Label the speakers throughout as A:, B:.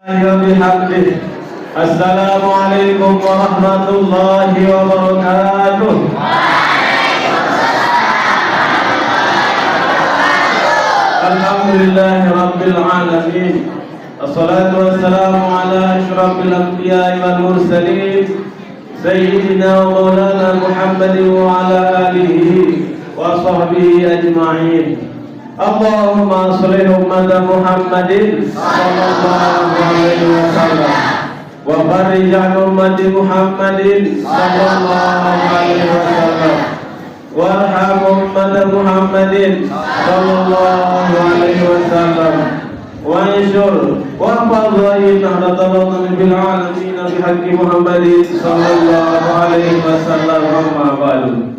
A: وبحمده السلام عليكم ورحمة الله وبركاته. Alhamdulillah Rabbil Alamin. Assalatu wassalamu ala ashrafil anbiya'i wal mursalin Sayyidina wa maulana Muhammadin wa ala alihi wa sahbihi ajma'in. Allahumma sholli ummata Muhammadin sallallahu alaihi wasallam wa farij an ummati Muhammadin sallallahu alaihi wasallam warham ummata Muhammadin sallallahu alaihi wasallam wa anshur wa fadhil nahdatan bil alamin bi haqqi Muhammadin sallallahu alaihi wasallam. Amma ba'du.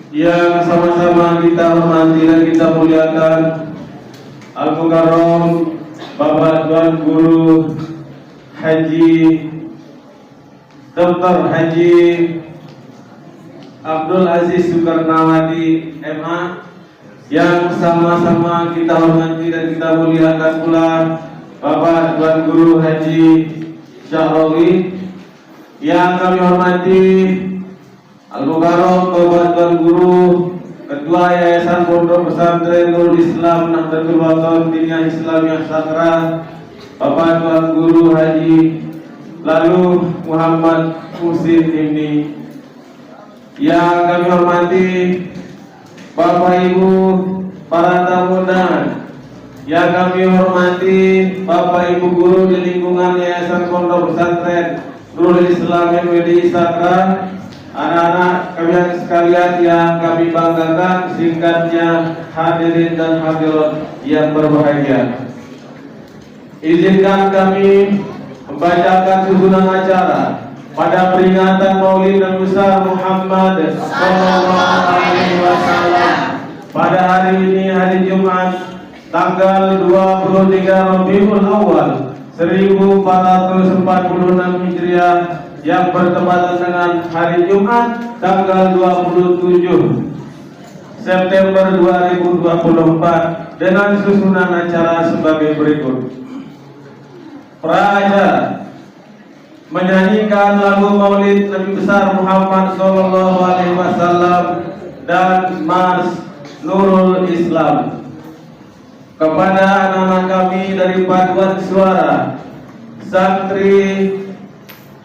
A: Yang sama-sama kita hormati dan kita muliakan Al-Mukarram Bapak Tuan Guru Haji Dr. Haji Abdul Aziz Sukarnawadi MA, yang sama-sama kita hormati dan kita muliakan pula Bapak Tuan Guru Haji Syahrawi, yang kami hormati Al-Mukarram Bapak Tuan Guru Ketua Yayasan Pondok Pesantren Nurul Islam Nahdlatul Wathon Diniyah Islamiyah Sakra, Bapak Tuan Guru Haji Lalu Muhammad Muhsin ini, yang kami hormati Bapak Ibu para tamu undangan, yang kami hormati Bapak Ibu guru di lingkungan Yayasan Pondok Pesantren Nurul Islam NWDI Sakra, anak-anak kalian sekalian yang kami banggakan, singkatnya hadirin dan hadirat yang berbahagia. Izinkan kami membacakan susunan acara pada peringatan Maulid Nabi besar Muhammad sallallahu alaihi wasallam pada hari ini, hari Jumat, tanggal 23 Rabiul Awal 1446 Hijriah, yang bertepatan dengan hari Jumat tanggal 27 September 2024, dengan susunan acara sebagai berikut. Praja menyanyikan lagu Maulid Nabi besar Muhammad sallallahu alaihi wasallam dan Mars Nurul Islam. Kepada anak-anak kami dari Paduan Suara Santri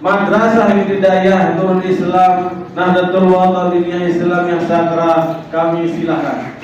A: Madrasah Hidayah Nurul Islam Nahdlatul Wathon Diniyah Islamiyah Sakra, kami silakan.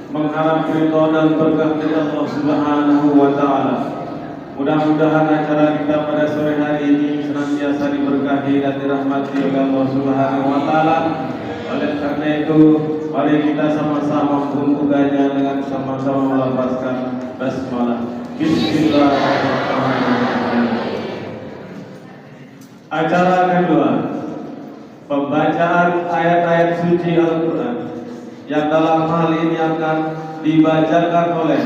A: mengharap ridho dan berkah dari Allah Subhanahu wa taala. Mudah-mudahan acara kita pada sore hari ini senantiasa diberkahi dan dirahmati oleh Allah Subhanahu wa taala. Oleh karena itu, mari kita sama-sama membukanya dengan sama-sama melafazkan basmalah. Bismillahirrahmanirrahim. Acara kedua, pembacaan ayat-ayat suci Al-Quran yang dalam hal ini akan dibacakan oleh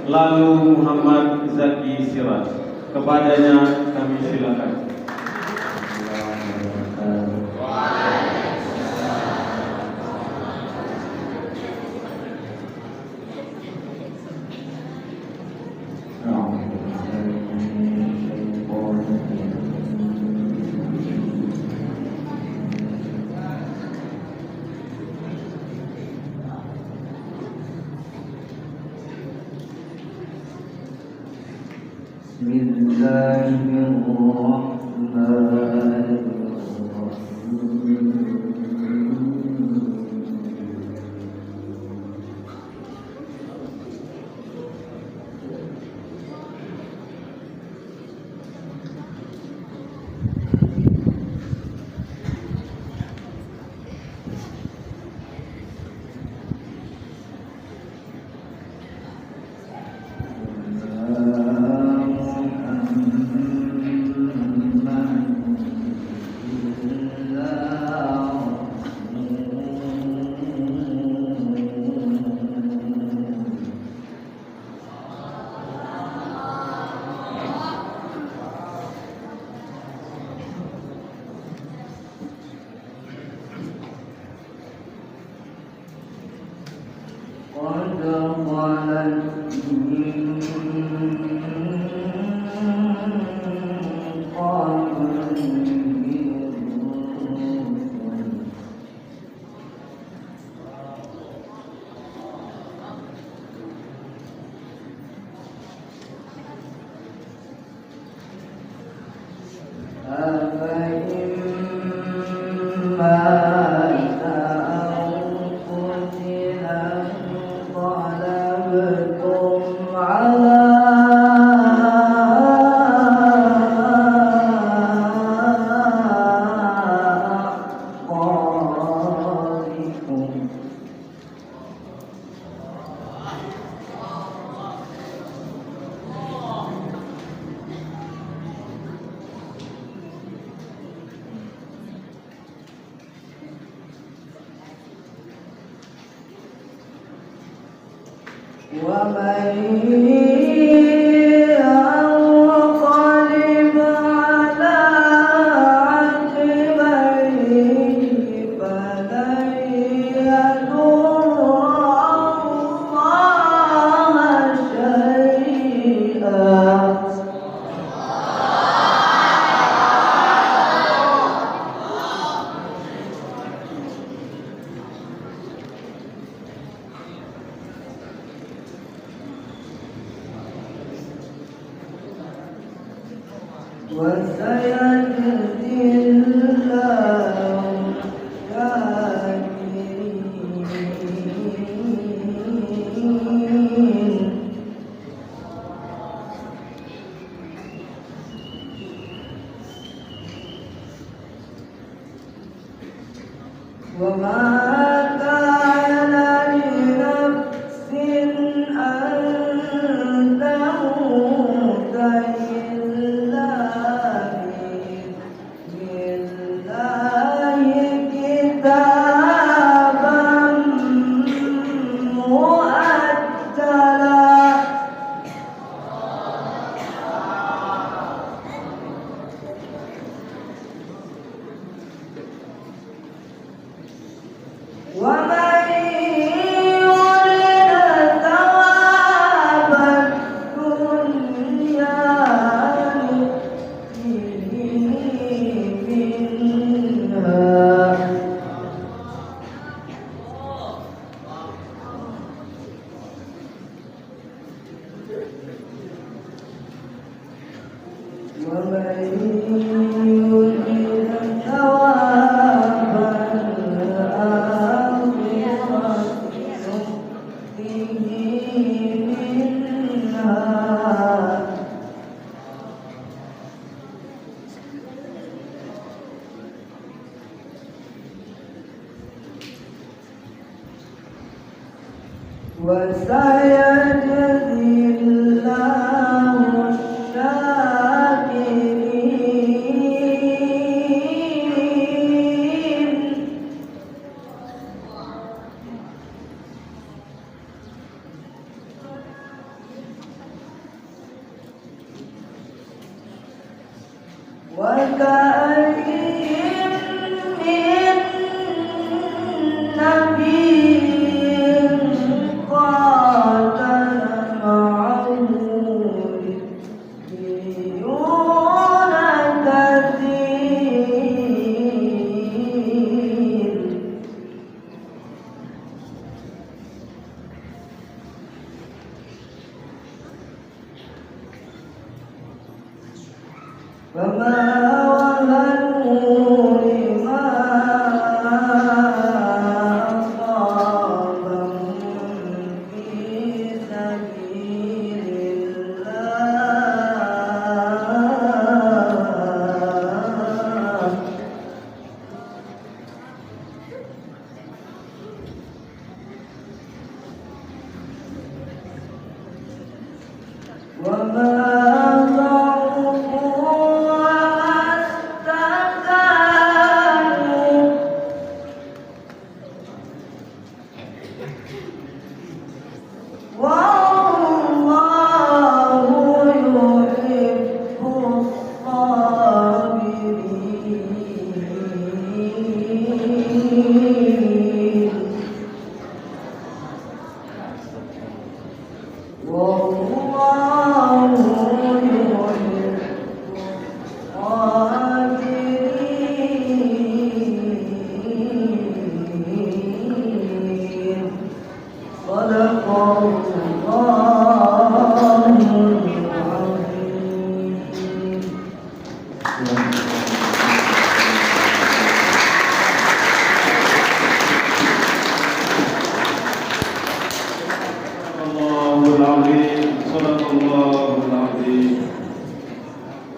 A: Lalu Muhammad Zaki Siraj. Kepadanya kami silakan.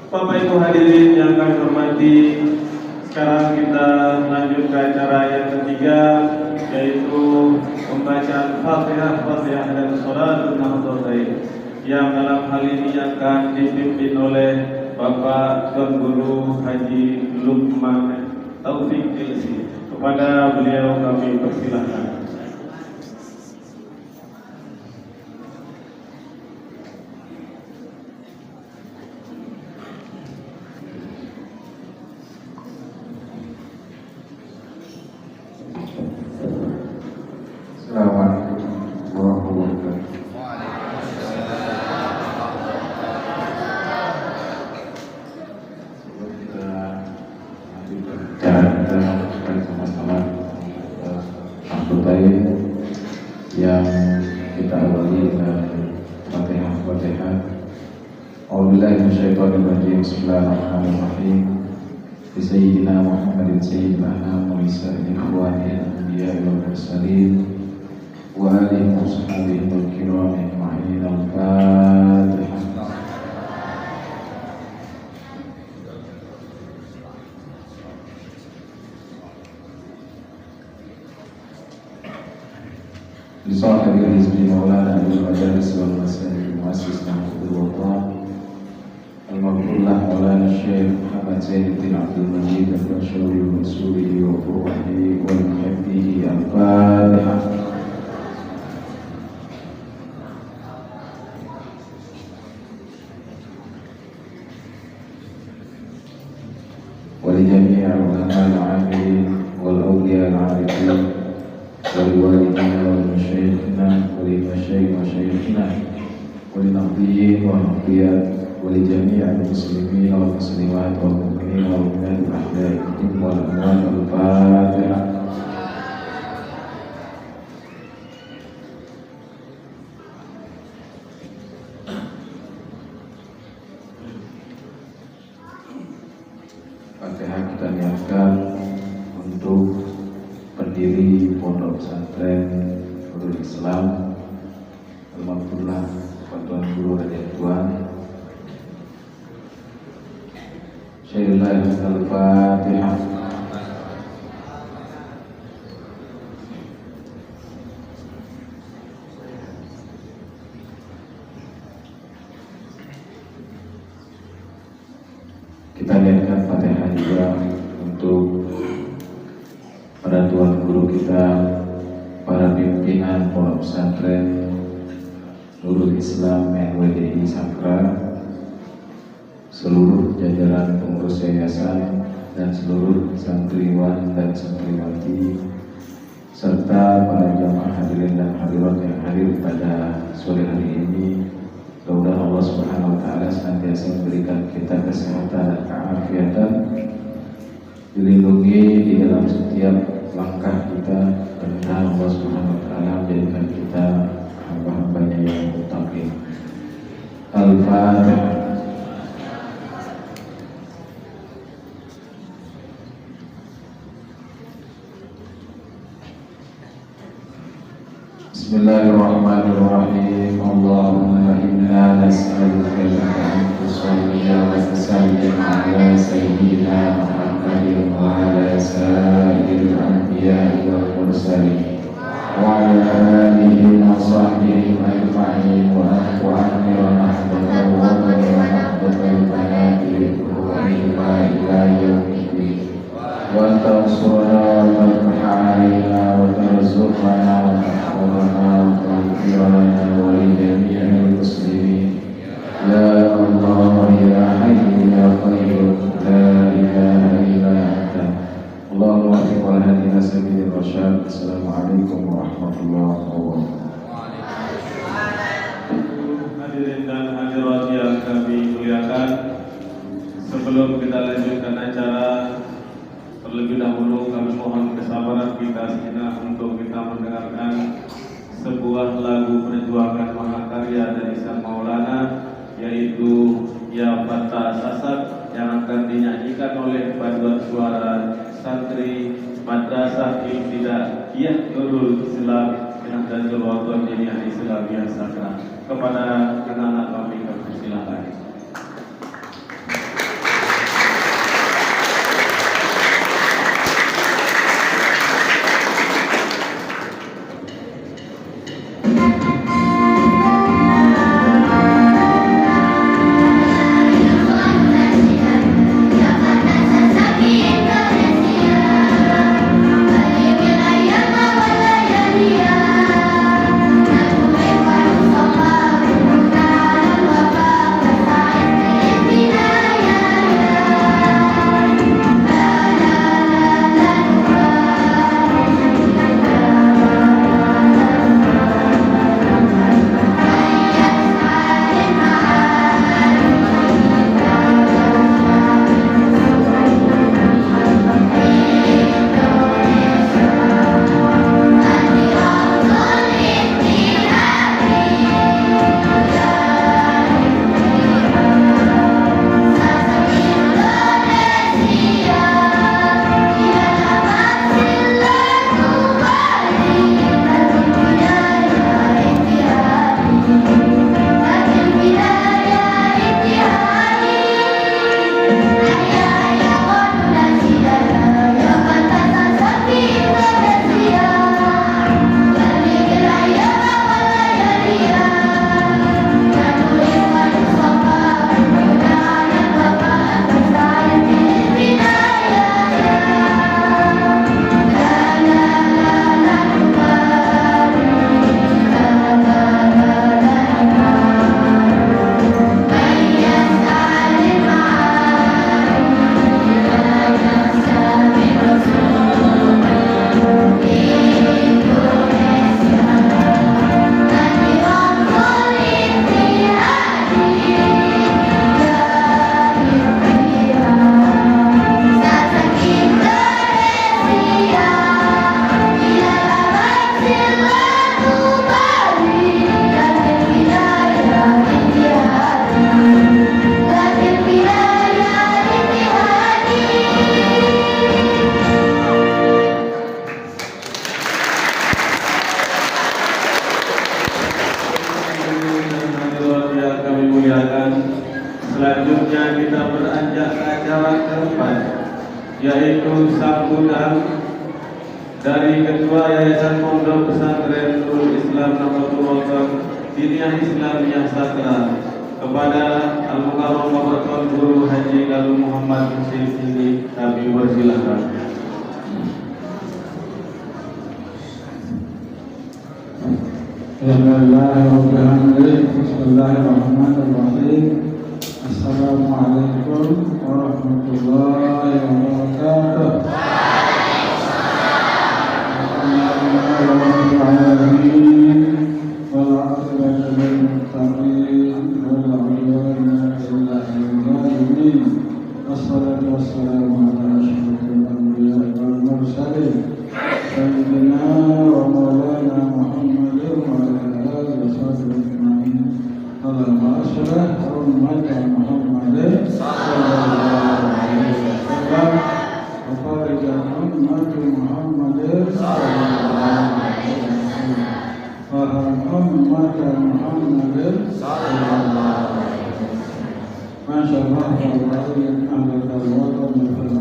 A: Bapak Ibu hadirin yang kami hormati, sekarang kita lanjut ke acara yang ketiga, yaitu pembacaan Fatihah dan Sholatul Nahdlatain, yang dalam hal ini akan dipimpin oleh Bapak Tuan Guru Haji Lukman Taufik Ilsi. Kepada beliau kami persilahkan.
B: Yang kita awali dengan Fatihah. A'udzubillahi minasyaitonir rajim. Bismillahirrahmanirrahim. Bi sayyidina Muhammadin sayyidil anam wa isa'il ikhwanil anbiya'i wal mursalin wa alihi wa sahbihi wal kiram ajma'in. Al-Fatihah. لصاحب الحزب مولانا أبو المجالس والمسائل المؤسس نهضة الوطن المغفور له مولانا الشيخ محمد زين الدين عبد المجيد البشوي ورسوله وفروعه ومحبه. الفاتحة. ولجميع العلماء العاملين والأولياء العارفين ولوالدينا ولمشايخنا ولمشايخنا ولنقضيين ونقضيات ولجميع المسلمين والمسلمات والمؤمنين والمؤمنات الأحياء منهم والأموات. الفاتحة. Fatihah kita niatkan untuk pendiri Pondok Pesantren Nurul Islam Almarhumah Tuan Guru Raja Tuan. Syaikhullah Al-Fatihah. Kita lihatkan Fatihah juga untuk para tuan guru kita, para pimpinan pondok pesantren Nurul Islam NWDI Sakra, seluruh jajaran pengurus yayasan dan seluruh santriwan dan santriwati, serta para jamaah hadirin dan hadirat yang hadir pada sore hari ini. Mudah-mudahan Allah Subhanahu wa taala senantiasa memberikan kita kesehatan dan keafiatan, dilindungi di dalam setiap langkah kita, karena Allah Subhanahu wa taala menjadikan kita hamba-hambanya yang muttaqin. Al-Fatihah. Bismillahirrahmanirrahim. Allahumma inna nas'aluka an tusalli wa tusallim ala sayyidina Muhammadin wa ala sayyidil anbiya'i wal mursalin wa ala alihi wa sahbihi ajma'in wa afu anni wa nahdahu wa nahdahu banati wa ila yawmiddin wa tansurna wa tarhamna wa tarzuqna wa tahfazna wa taghfirna wa li jami'il muslimin. Ya Allah ya Hayyu ya Qayyum la ilaha illa anta. Allahumma waffiqna hadina sabilir rasyad. Assalamualaikum warahmatullahi wabarakatuh.
A: Hadirin dan hadirat yang kami muliakan, sebelum kita lanjutkan acara, terlebih dahulu kami mohon kesabaran kita sejenak untuk kita mendengarkan sebuah lagu perjuangan mahakarya dari Sang Maulana, yaitu Ya Fatah Sasak, yang akan dinyanyikan oleh paduan suara santri Madrasah Ibtidaiyah Nurul Islam dan Jalwatul Jamiah Islamiyah Sakra. Kepada anak-anak kami persilakan.
C: Indonesia,
A: beranjak ke acara keempat, yaitu sambutan dari Ketua Yayasan Pondok Pesantren Nurul Islam Nahdlatul Ulama Diniyah Islamiyah Satra kepada Al-Mukarram Bapak Tuan Guru Haji Lalu Muhammad Husin ini kami persilakan.
C: Bismillahirrahmanirrahim. Assalamualaikum warahmatullahi wabarakatuh. Wassalatu wassalamu ala asyrafil anbiya'i wal mursalin sayyidina wa maulana Muhammadin wa ala alihi wa sahbihi ajma'in. Allahumma shalli ala Muhammadin sallallahu alaihi wasallam wa barik ala Muhammadin sallallahu alaihi wasallam wa Muhammadin sallallahu alaihi wasallam. Masya Allah,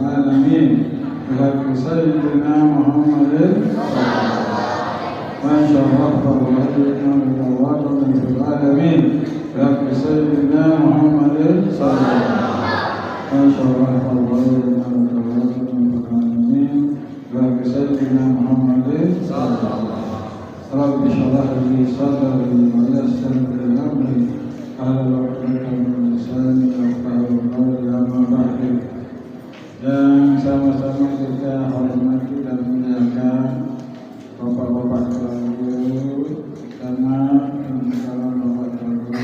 C: alamin bihaqqi sayyidina Muhammadin. Masya Allah, alamin bihaqqi sayyidina Muhammadin. Masya Allah, alamin bihaqqi sayyidina Muhammadin. Rabbi shrah li sadri wa yassir li amri wahlul 'uqdatam min lisani yafqahu qawli. Amma ba'du. Yang sama-sama kita hormati dan muliakan Bapak-bapak guru, terutama Bapak guru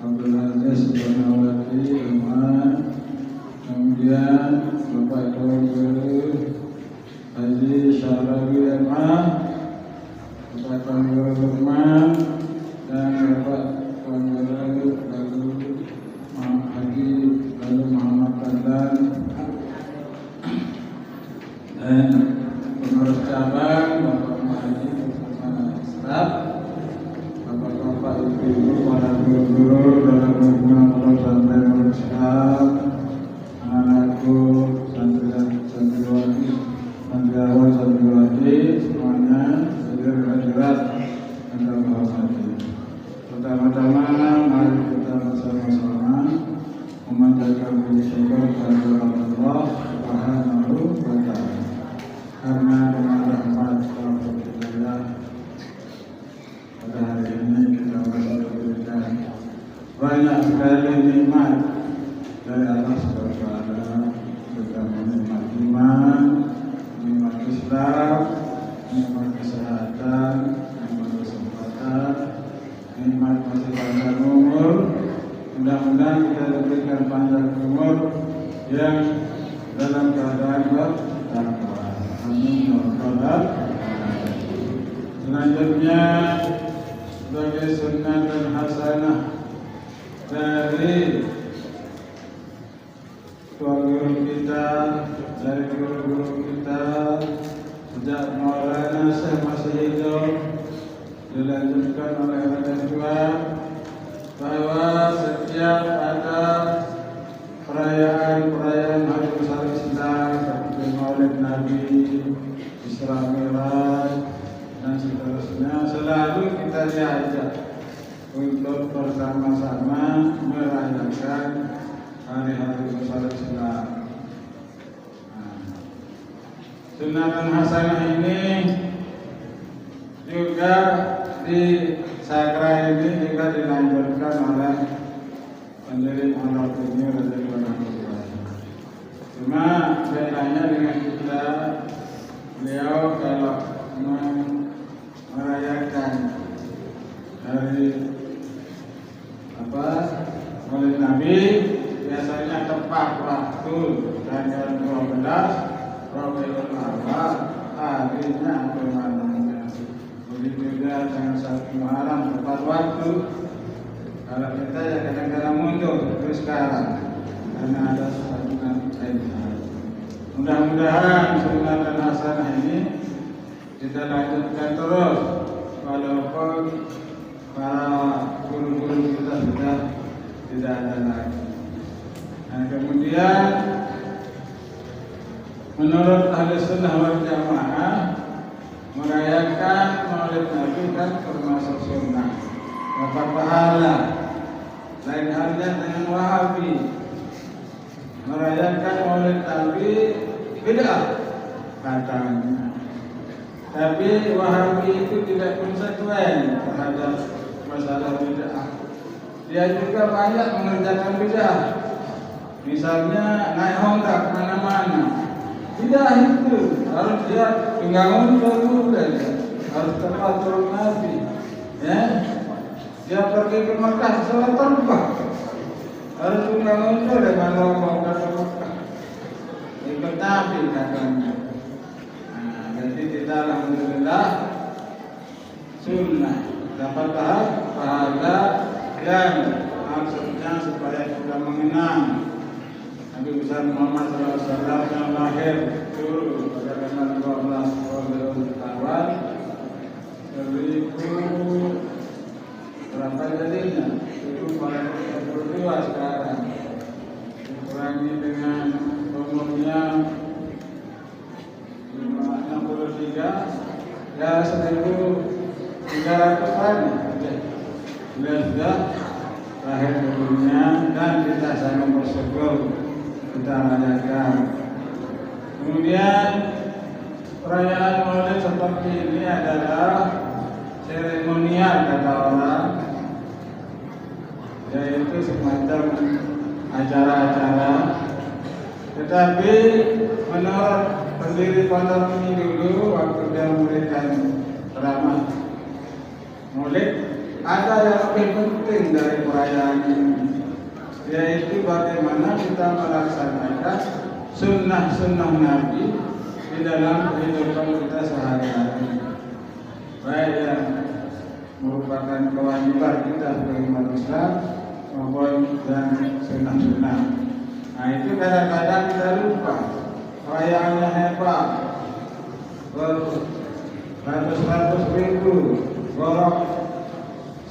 C: Abdul Aziz Banawati Umar, kemudian Bapak guru Haji Syahrawi Umar, Bapak guru Umar, dan Bapak guru Haji Lalu Muhammad Fadlan, dan pengurus cabang Bapak Haji bersama staf, Bapak-bapak ibu-ibu, para guru-guru dalam hubungan pesantren Nurul Islam, anak-anakku, santriwati, santriawan, santriwati, semuanya hadirin-hadirat yang kami hormati. Pertama-tama mari kita bersama-sama memanjatkan puji syukur kepada Allah Subhanahu wa Ta'ala, karena dengan rahmat Alhamdulillah pada hari ini kita masih diberikan banyak sekali nikmat dari Allah Subhanahu wa Ta'ala, terutama nikmat iman, nikmat Islam, nikmat kesehatan, nikmat kesempatan, nikmat masih panjang umur. Mudah-mudahan kita diberikan panjang umur yang dalam keadaan bertakwa. Amin ya rabbal alamin. Selanjutnya, sebagai sunnah dan hasanah dari guru kita, dari guru-guru kita sejak Maulana Syekh masih hidup, dilanjutkan oleh orang tua, bahwa setiap ada perayaan hari besar Islam seperti Maulid Nabi, Isra Mi'raj, dan seterusnya, selalu kita diajak untuk bersama-sama merayakan hari-hari besar Islam. Sunnah dan hasanah ini juga di Sakra ini juga dilanjutkan oleh pendiri Pondok ini radhiyallahu anhu. Cuma bedanya dengan kita, beliau kalau merayakan hari Maulid Nabi biasanya tepat waktu tanggal 12 Rabiul Awal, harinya atau malamnya. Begitu juga dengan 1 Muharram tepat waktu. Kalau kita ya kadang-kadang mundur terus sekarang karena ada sunnah lainnya. Mudah-mudahan sunnah dan hasanah ini kita lanjutkan terus walaupun para guru-guru kita sudah tidak ada lagi. Nah, kemudian menurut ahli sunnah wal jamaah merayakan Maulid Nabi kan termasuk sunnah, dapat pahala. Lain halnya dengan Wahabi, merayakan Maulid Nabi bid'ah katanya. Tapi Wahabi itu tidak konsekuen terhadap masalah bid'ah. Dia juga banyak mengerjakan bid'ah. Misalnya naik Honda kemana-mana, bid'ah itu harus dia pinggangun dulu, harus tepat turun Nabi. Ya, dia pergi ke Mekah salat terbang, harus pinggangun dulu dengan mau ke Mekah. Ikut Nabi katanya. Jadi kita alhamdulillah sunnah dapat pahala yang maksudnya supaya kita mengenang Nabi besar Muhammad SAW yang lahir dulu pada tanggal 12 Rabiul Awal 1000 berapa jadinya? 1042 sekarang, dikurangi dengan umurnya 63 ya 1300-an. Beliau sudah lahir di dunia dan kita sangat bersyukur kita rayakan. Kemudian perayaan Maulid seperti ini adalah seremonial kata orang, yaitu semacam acara-acara. Tetapi menurut pendiri pondok ini dulu, waktu dia memberikan ceramah Maulid, ada yang lebih penting dari perayaan ini, yaitu bagaimana kita melaksanakan sunnah-sunnah Nabi di dalam kehidupan kita sehari-hari, baik yang merupakan kewajiban kita sebagai umat Islam maupun yang sunnah-sunnah. Nah, itu kadang-kadang kita lupa. Perayaannya hebat, beratus-ratus ribu, gorok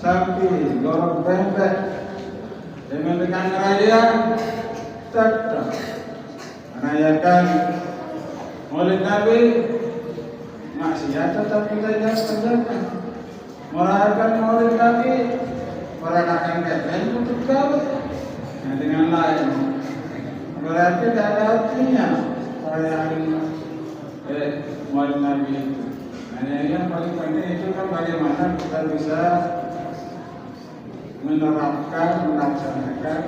C: sapi, gorok bebek. Dengan raya tetap merayakan Maulid Nabi, maksiat tetap kita kerjakan. Merayakan Maulid Nabi, merayakan kebun untuk kau. Nah, dengan lain berarti tidak ada artinya perayaan Maulid Nabi itu. Hanya yang paling penting itu kan bagaimana kita bisa menerapkan, melaksanakan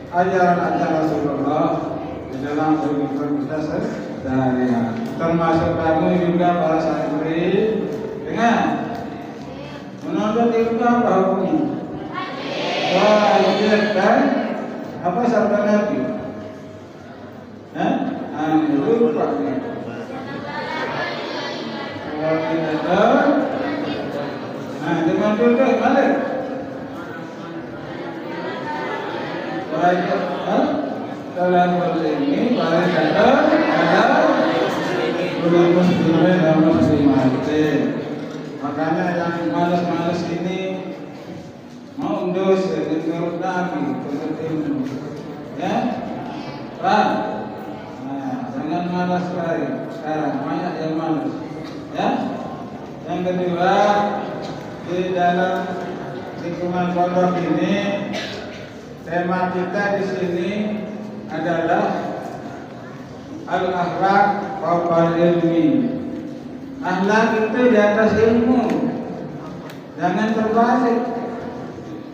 C: ajaran-ajaran Rasulullah di dalam kehidupan kita sehari-hari. Termasuk kamu juga para santri dengan menonton itu apa hukumnya? Wajib kan? Apa sabda Nabi? Lupa. Kalau tidak tahu, nah dengan duduk balik. Wajib, dalam ini balik datang ada belum muslimah dan muslimat. Makanya yang malas-malas ini mau dos menurut Nabi seperti itu, ya, Pak. Jangan malas sekali sekarang, banyak yang malas, ya. Yang kedua, di dalam lingkungan pondok ini, tema kita di sini adalah al-akhlaq fawqal ilmi. Akhlak itu di atas ilmu, jangan terbalik.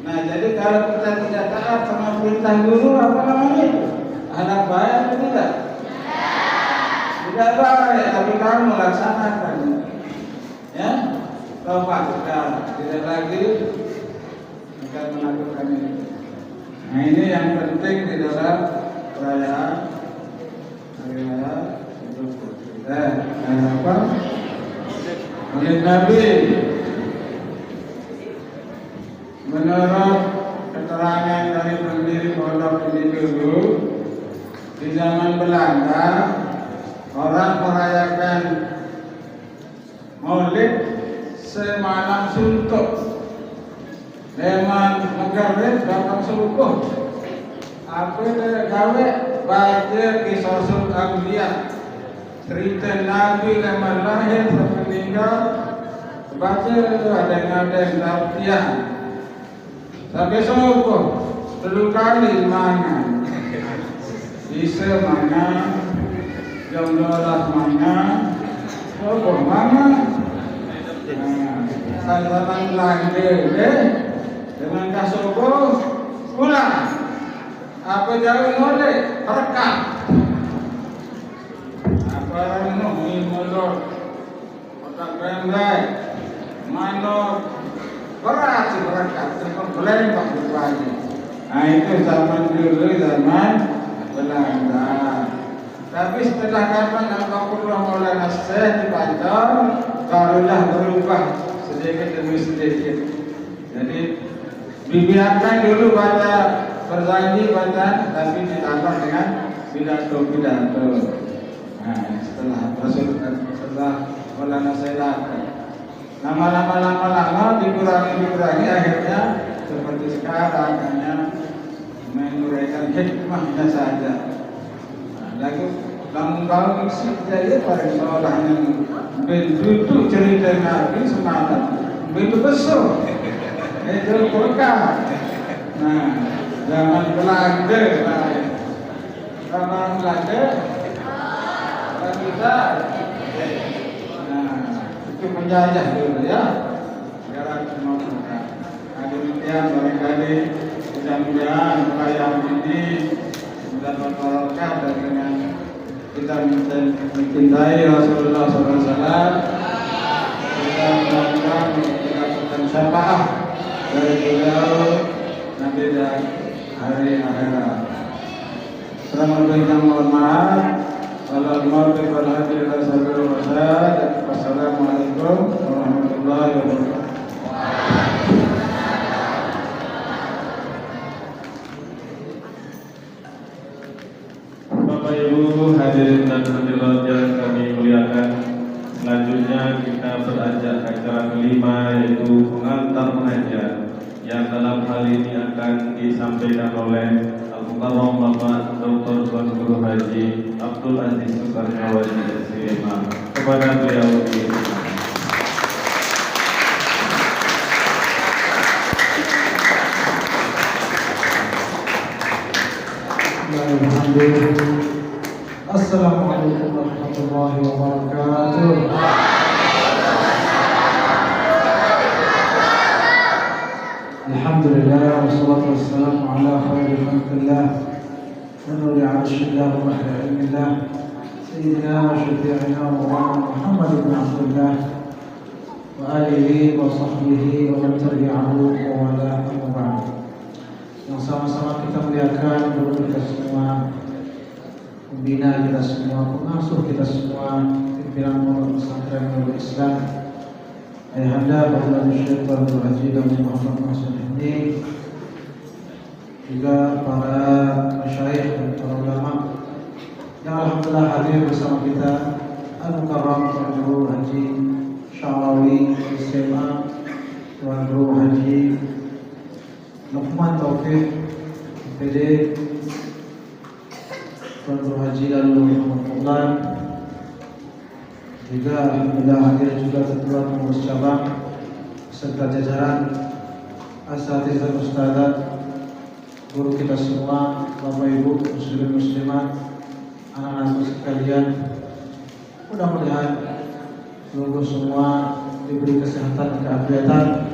C: Nah, jadi kalau kita tidak taat sama perintah guru, apa namanya itu? Akhlak baik atau tidak? Tidak baik, tapi kamu laksanakan, ya. Coba kita tidak lagi akan melakukan ini. Nah, ini yang penting di dalam perayaan hari raya Idul Fitri. Apa? Maulid Nabi. Menurut keterangan dari pendiri pondok ini dulu, di zaman Belanda orang merayakan Maulid semalam suntuk, memang maghrib datang subuh, apa dia gawe baca kisah Rasul Aulia, cerita Nabi zaman lahir sampai meninggal, baca ada latihan. Sampai sokong 3 kali mangan, bisa mangan, jam 12 mangan, sokong mangan. Santaran lagi dengan kasoko pulang. Apa jauh nolak rekam. Apa nunggu molor, otak pendek, manor berat sih rekam. Telepon belembak berwajib. Nah itu zaman dulu zaman Belanda. Tapi setelah kapan Al-Qur'an mulai nasih dibaca, barulah berubah sedikit demi sedikit. Jadi dibiarkan dulu baca berjanji baca, tapi ditambah dengan pidato. Nah, setelah mulai nasih lama dikurangi akhirnya seperti sekarang hanya menguraikan hikmahnya saja. Lagu bangun saja pada seolahnya bentuk cerita Nabi semalam bentuk besar itu berkah. Nah, zaman Belanda kita itu penjajah dulu ya. Sekarang semua berkah. Ada demikian barangkali mudah-mudahan perayaan ini mendapat barokah dan dengan kita mencintai Rasulullah SAW, kita mendapatkan syafaat dari beliau nanti dan hari akhirat. Assalamualaikum warahmatullahi wabarakatuh. Wassalamualaikum warahmatullahi wabarakatuh.
A: Bapak Ibu hadirin dan hadirat yang kami muliakan, selanjutnya kita beranjak ke acara kelima, yaitu pengantar pengajian, yang dalam hal ini akan disampaikan oleh Al-Mukarram Bapak Dr. Tuan Guru Haji Abdul Aziz Sukarnawaji SIM. Kepada beliau dipersilakan.
D: Assalamualaikum warahmatullahi wabarakatuh. Alhamdulillah wassalatu wassalamu ala khairi khalqillah wa nuri arshillah wa bahri ilmillah sayyidina wa syafi'ina wa maulana Muhammad ibn Abdullah wa alihi wa sahbihi wa man tabi'ahu wa wala amma ba'd. Yang sama-sama kita muliakan guru kita semua, pembina kita semua, pengasuh kita semua, pimpinan pondok pesantren Nurul Islam, ayahanda Bapak Syekh Tuan Guru Haji Dr. Muhammad Mansur ini, juga para masyayikh dan para ulama yang alhamdulillah hadir bersama kita, Al-Mukarram Tuan Guru Haji Syarawi SMA, Tuan Guru Haji Luqman Taufik PD, Tuan Guru Haji Lalu Muhammad, juga alhamdulillah hadir juga ketua pengurus cabang serta jajaran asatidz ustadzat, guru kita semua, Bapak Ibu muslimin muslimat, anak-anakku sekalian. Mudah-mudahan seluruh semua diberi kesehatan dan keafiatan,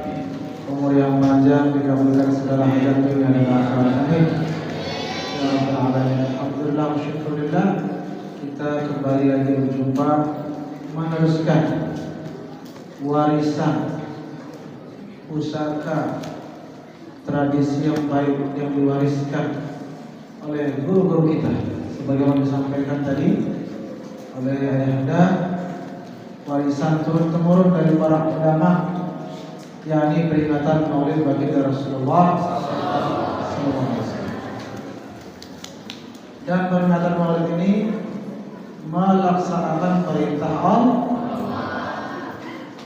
D: umur yang panjang, dikabulkan segala hajat dunia dan akhirat. Amin. Ya Rabbal alamin. Alhamdulillah wa syukurillah, kita kembali lagi berjumpa meneruskan warisan pusaka tradisi yang baik yang diwariskan oleh guru-guru kita, sebagaimana disampaikan tadi oleh ayahanda, warisan turun-temurun dari para ulama, yakni peringatan Maulid baginda Rasulullah SAW. Dan peringatan Maulid ini melaksanakan perintah Allah.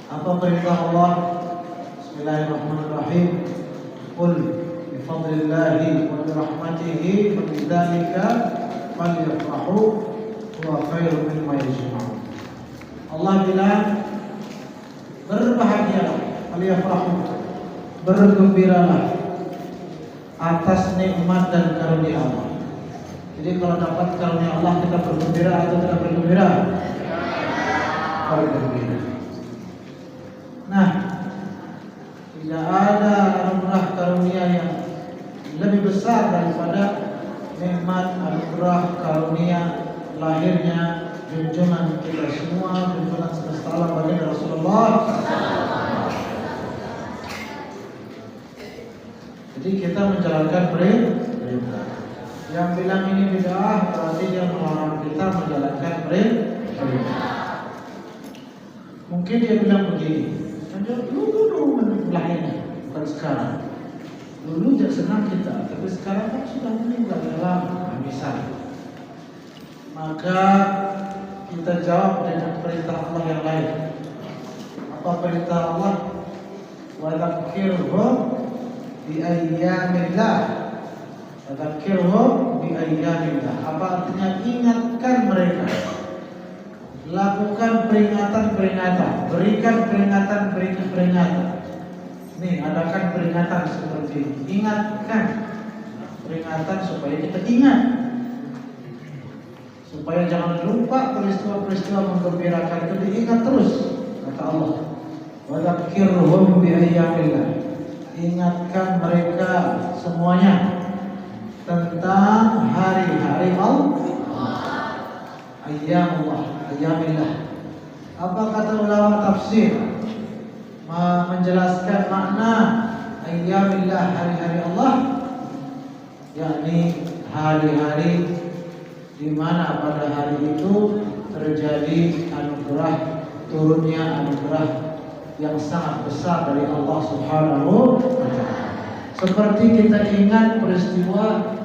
D: Apa perintah Allah? Bismillahirrahmanirrahim. Qul bifadlillahi wa birahmatihi fabidzalika falyafrahu huwa khairum mimma yajma'un. Allah bilang berbahagialah, falyafrahu, bergembiralah atas nikmat dan karunia Allah. Jadi kalau dapat karunia Allah kita bergembira atau tidak bergembira? Bergembira. Nah, tidak ada anugerah karunia yang lebih besar daripada nikmat anugerah karunia lahirnya junjungan kita semua, junjungan semesta alam baginda Rasulullah. Jadi kita menjalankan perintah. Yang bilang ini bid'ah berarti dia melarang kita menjalankan perintah. Mungkin dia bilang begini, dulu lahirnya, bukan sekarang. Dulu jadi senang kita, tapi sekarang kan sudah meninggal dalam misalnya. Maka kita jawab dengan perintah Allah yang lain. Apa perintah Allah? Wa dzakirhum bi ayyamillah. Wa dzakirhum bi ayyamillah. Apa artinya? Ingatkan mereka. Lakukan peringatan-peringatan, berikan peringatan-peringatan. Nih, adakan peringatan seperti ini. Ingatkan peringatan supaya kita ingat, supaya jangan lupa peristiwa-peristiwa menggembirakan itu diingat terus. Kata Allah, wa dzakirhum bi ayyamillah. Ingatkan mereka semuanya tentang hari-hari Allah. Ayyamullah, ayyamillah. Apa kata ulama tafsir menjelaskan makna ayyamillah, hari-hari Allah, yakni hari-hari di mana pada hari itu terjadi anugerah, turunnya anugerah yang sangat besar dari Allah Subhanahu wa ta'ala. Seperti kita ingat peristiwa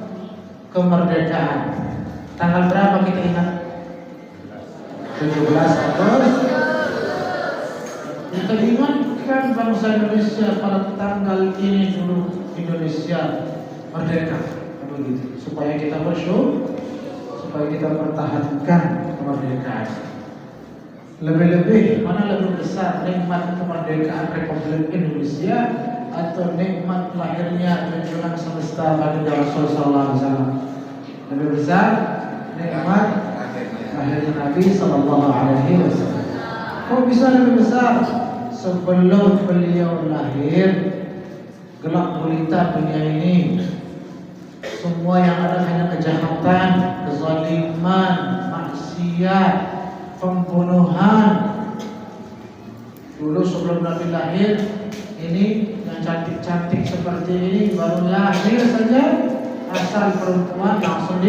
D: kemerdekaan. Tanggal berapa kita ingat? 17 Agustus. Kita ingatkan bangsa Indonesia pada tanggal ini dulu Indonesia merdeka, begitu. Supaya kita bersyukur, supaya kita pertahankan kemerdekaan. Lebih-lebih mana lebih besar, nikmat kemerdekaan Republik Indonesia atau nikmat lahirnya junjungan semesta baginda Rasulullah sallallahu alaihi wasallam? Lebih besar nikmat lahirnya Nabi sallallahu alaihi wasallam. Kok bisa lebih besar? Sebelum beliau lahir, gelap gulita dunia ini, semua yang ada hanya kejahatan, kezaliman, maksiat, pembunuhan. Dulu sebelum Nabi lahir, ini yang cantik-cantik seperti ini baru lahir saja, asal perempuan langsung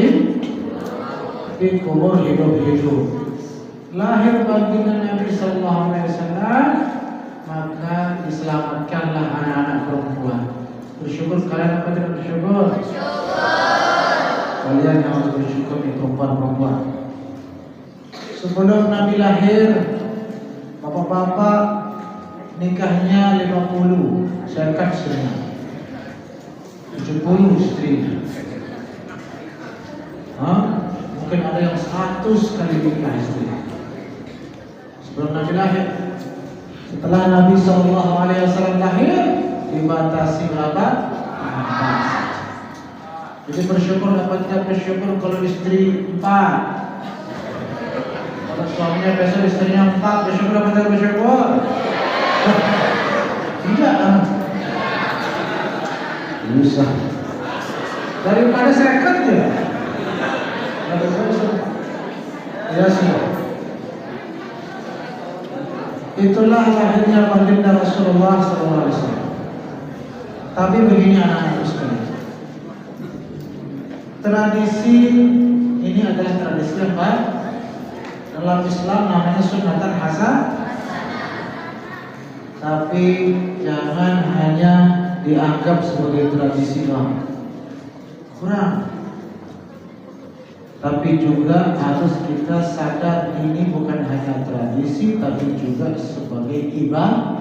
D: dikubur hidup-hidup. Lahir baginda Nabi sallallahu alaihi wasallam, maka diselamatkanlah anak-anak perempuan. Bersyukur kalian apa tidak bersyukur? Kalian yang harus bersyukur di perempuan-perempuan. Sebelum Nabi lahir, bapak-bapak nikahnya 50, saya kan senang 70 istrinya. Mungkin ada yang 100 kali nikah istri sebelum Nabi lahir. Setelah Nabi SAW lahir, dibatasi berapa? 4. Jadi bersyukur dapat tidak bersyukur kalau istri 4. Kalau suaminya besok istrinya 4, bersyukur dapat tidak bersyukur? Tidak. Bisa. Daripada saya kerja. Ya sih. Itulah lahirnya baginda Rasulullah SAW. Tapi begini anak-anak sekalian, tradisi ini adalah tradisi yang baik. Dalam Islam namanya sunatan hasanah. Tapi jangan hanya dianggap sebagai tradisi doang, kurang. Tapi juga harus kita sadar ini bukan hanya tradisi, tapi juga sebagai ibadah.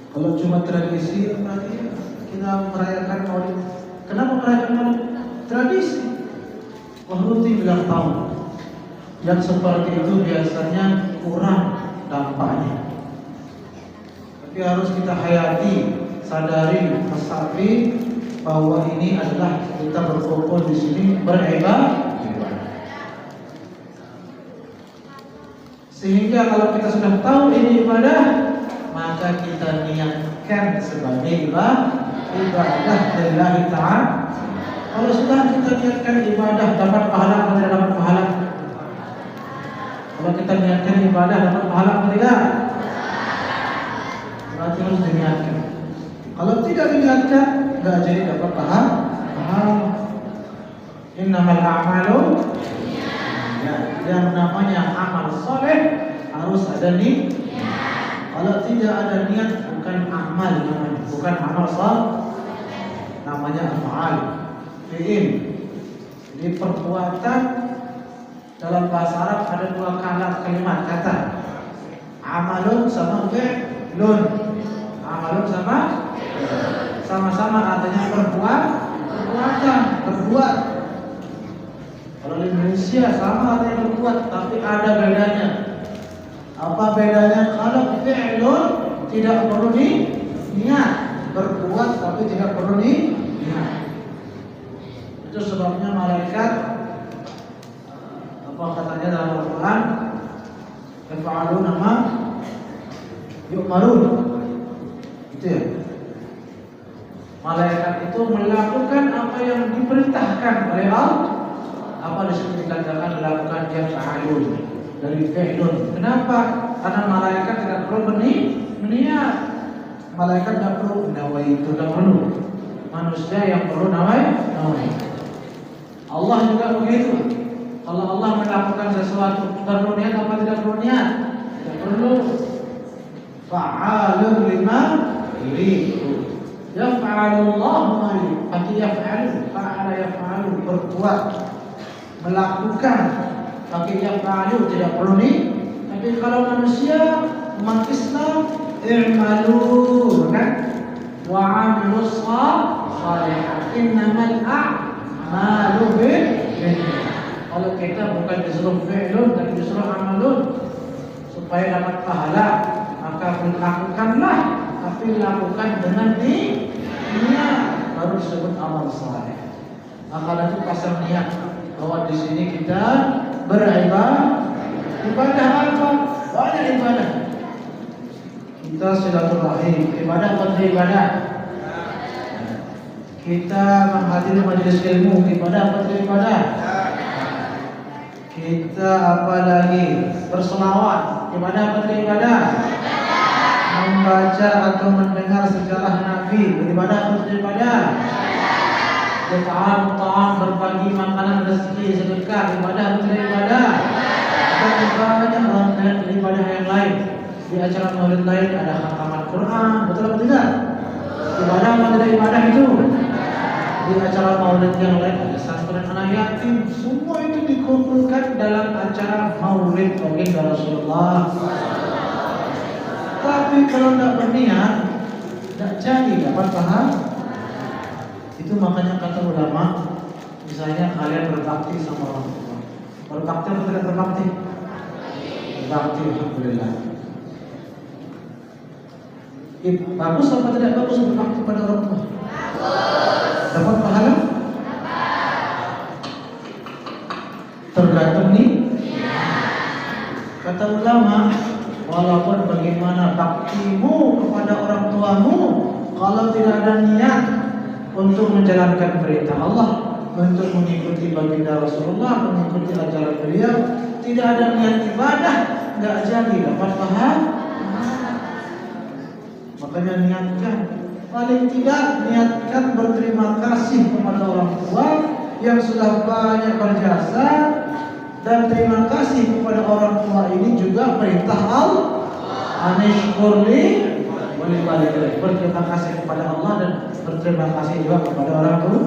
D: Kalau cuma tradisi berarti kita merayakan Maulid. Kenapa merayakan Maulid? Tradisi. Wahluti bilang tahun. Yang seperti itu biasanya kurang dampaknya. Tapi harus kita hayati, sadari, resapi bahwa ini adalah kita berkumpul di sini beribadah. Sehingga kalau kita sudah tahu ini ibadah, maka kita niatkan sebagai ibadah lillahi ta'ala. Kalau sudah kita niatkan ibadah, dapat pahala atau tidak dapat pahala? Kalau kita niatkan ibadah, dapat pahala atau tidak? Berarti harus diniatkan. Kalau tidak diniatkan, enggak jadi dapat pahala. Innamal a'malu, yang namanya amal soleh harus ada niat. Kalau tidak ada niat, bukan amal namanya, bukan amal soleh, namanya amal fi'il. Jadi perbuatan dalam bahasa Arab ada dua kalimat kata, amalun sama fi'lun. Amalun sama-sama artinya perbuatan, berbuat. Kalau di Indonesia sama artinya berbuat, tapi ada bedanya. Apa bedanya? Kalau fi'lun tidak perlu niat, berbuat tapi tidak perlu niat. Itu sebabnya malaikat apa katanya dalam Al-Quran, yaf'aluna ma yu'marun. Itu ya. Malaikat itu melakukan apa yang diperintahkan oleh Allah. Apa disebut dikatakan melakukan yaf'alun dari fi'lun. Kenapa? Karena malaikat tidak perlu berniat. Malaikat tidak perlu nawaitu, tidak perlu. Manusia yang perlu nawaitu. Allah juga begitu. Kalau Allah melakukan sesuatu, perlu niat apa tidak perlu niat? Tidak perlu. Fa'alun lima yuridu. Yaf'alullahu ma yuridu. Arti yaf'alu, fa'ala yaf'alu, berbuat, melakukan. Pakai yaf'alu tidak perlu nih. Tapi kalau manusia umat Islam i'malu, kan? Wa 'amilus shalihat. Innamal a'malu binniyat. Kalau kita bukan disuruh fi'lun tapi disuruh amalun supaya dapat pahala, maka lakukanlah, tapi lakukan dengan niat, baru disebut amal saleh. Maka itu pasal niat bahwa di sini kita beribadah. Ibadah apa? Banyak ibadah. Kita silaturahim, ibadah apa ibadah? Kita menghadiri majelis ilmu, ibadah apa ibadah? Kita apa lagi? Berselawat, ibadah apa ibadah? Membaca atau mendengar sejarah Nabi, ibadah apa ibadah? Ta'am, berbagi makanan rezeki, sedekah, ibadah apa ibadah? Dan banyak ibadah yang lain. Di acara maulid lain ada khataman Quran, betul atau tidak? Ibadah apa tidak ibadah itu? Di acara maulid yang lain ada santunan anak yatim. Semua itu dikumpulkan dalam acara maulid baginda Rasulullah. Tapi kalau tidak berniat, tidak jadi dapat pahala. Itu makanya kata ulama, misalnya kalian berbakti sama orang tua. Berbakti atau tidak berbakti? Berbakti, alhamdulillah. Bagus atau tidak bagus berbakti pada orang tua? Dapat pahala? Tergantung nih. Kata ulama, walaupun bagaimana baktimu kepada orang tuamu, kalau tidak ada niat untuk menjalankan perintah Allah, untuk mengikuti baginda Rasulullah, mengikuti ajaran beliau, tidak ada niat ibadah, nggak jadi dapat pahala. Makanya niatkan. Paling tidak niatkan berterima kasih kepada orang tua yang sudah banyak berjasa, dan terima kasih kepada orang tua ini juga perintah Allah. Anishkurli walibalik. Berterima kasih kepada Allah dan berterima kasih juga kepada orang tua.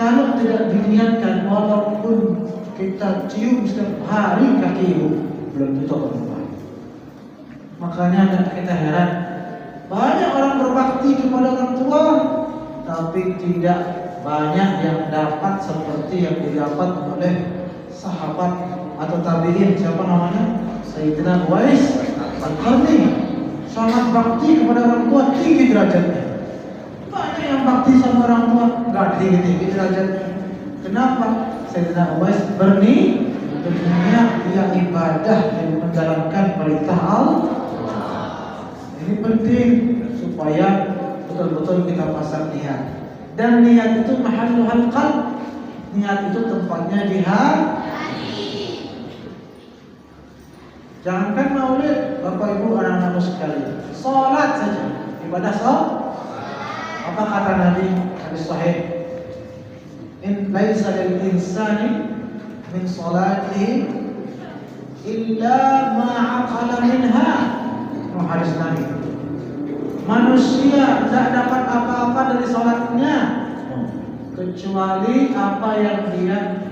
D: Kalau tidak diniatkan, walaupun kita cium setiap hari kaki ibu, belum tentu berubah. Makanya kita heran, banyak orang berbakti kepada orang tua tapi tidak banyak yang dapat seperti yang didapat oleh sahabat atau tabi'in. Siapa namanya? Sayyidina Uwais Al-Qarni. Sangat bakti kepada orang tua, tinggi derajatnya. Banyak yang bakti sama orang tua, nggak tinggi derajatnya. Kenapa? Sayyidina Uwais berniat dia ibadah dan menjalankan perintah Allah. Ini penting supaya betul-betul kita pasang niat. Dan niat itu mahalluhal qalb. Niat itu tempatnya di hati. Jangankan maulid, Bapak Ibu anak-anak sekalian, salat saja, ibadah salat. Apa kata Nabi hadis sahih? In laisa lil insani min salatihi illa ma aqala minha. Hadis Nabi. Manusia tidak dapat apa-apa dari salatnya kecuali apa yang dia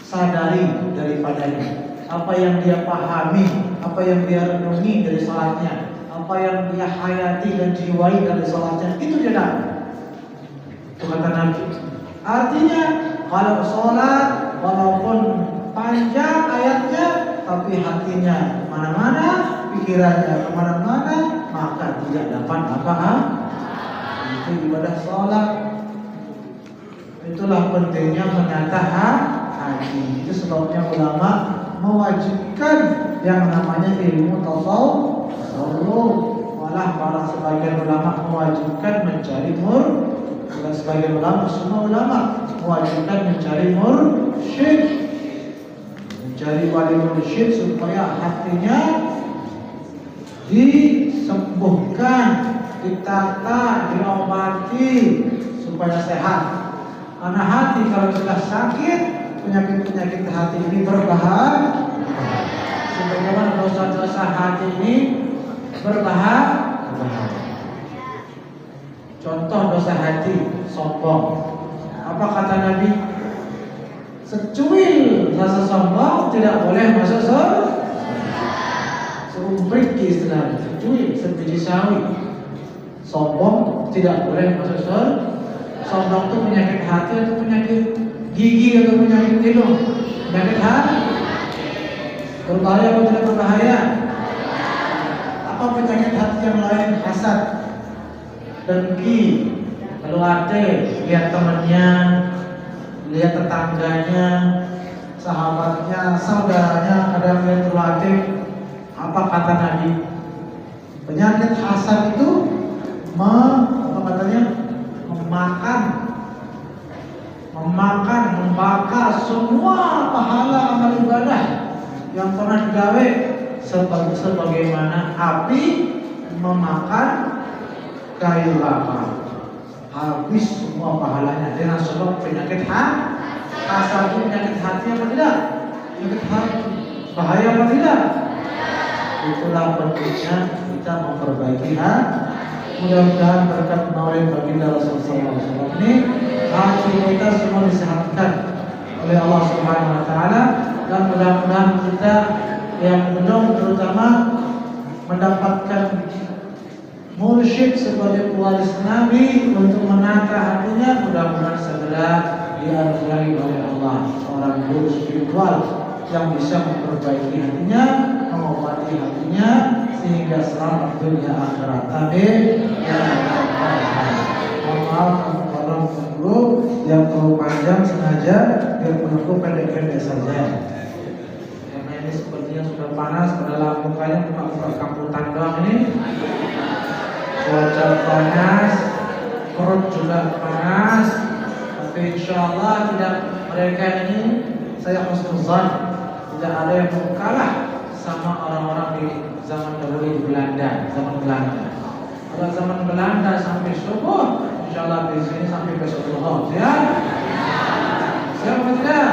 D: sadari daripadanya, apa yang dia pahami, apa yang dia renungi dari salatnya, apa yang dia hayati dan jiwai dari salatnya, itu dia dapat. Itu kata Nabi. Artinya kalau salat walaupun panjang ayatnya, tapi hatinya kemana-mana, pikirannya kemana-mana, maka tidak dapat apa-apa. Itu ibadah salat. Itulah pentingnya menata hati. Itu sebabnya ulama mewajibkan yang namanya ilmu tasawuf. Malah para sebagian ulama mewajibkan mencari dan sebagian ulama, semua ulama mewajibkan mencari mursyid, mencari wali mursyid supaya hatinya disembuhkan, ditata, diobati supaya sehat. Karena hati kalau sudah sakit, penyakit-penyakit hati ini berbahaya. Sebagaimana dosa-dosa hati ini berbahaya. Contoh dosa hati, sombong. Apa kata Nabi? Secuil rasa sombong tidak boleh masuk surga. Serumprik istilahnya, secuil, sebiji sawi. Sombong tidak boleh masuk surga. Sombong itu penyakit hati atau penyakit gigi atau penyakit hidung? Penyakit hati. Berbahaya atau tidak berbahaya? Apa penyakit hati yang lain? Hasad, dengki, keluarga, lihat temannya, lihat tetangganya, sahabatnya, saudaranya, ada yang keluarga. Apa kata Nabi? Penyakit hasad itu membakar semua pahala amal ibadah yang pernah digawe, sebagaimana api memakan kayu bakar. Habis semua pahalanya dengan sebab penyakit hati. Hasad itu penyakit hati apa tidak? Penyakit hati bahaya apa tidak? Itulah pentingnya kita memperbaiki hati. Mudah-mudahan berkat maulid baginda Rasulullah SAW ini hati kita semua disehatkan oleh Allah Subhanahu Wa Taala, dan mudah-mudahan kita yang belum terutama mendapatkan mursyid sebagai pewaris Nabi untuk menata hatinya, mudah-mudahan segera dianugerahi oleh Allah seorang guru spiritual yang bisa memperbaiki hatinya, mengobati hatinya sehingga selamat dunia akhirat. Amin. Ya Allah. Maaf kalau penunggu yang terlalu panjang sengaja biar penunggu pendek-pendek saja. Karena ini sepertinya sudah panas, padahal mukanya buka kamputan doang ini. Cuaca panas, perut juga panas. Tapi insya Allah tidak, mereka ini saya husnuzan, tidak ada yang mau kalah sama orang-orang di zaman dahulu di Belanda, zaman Belanda. Kalau zaman Belanda sampai subuh, insya Allah di sini sampai besok zuhur, ya? Siapa tidak?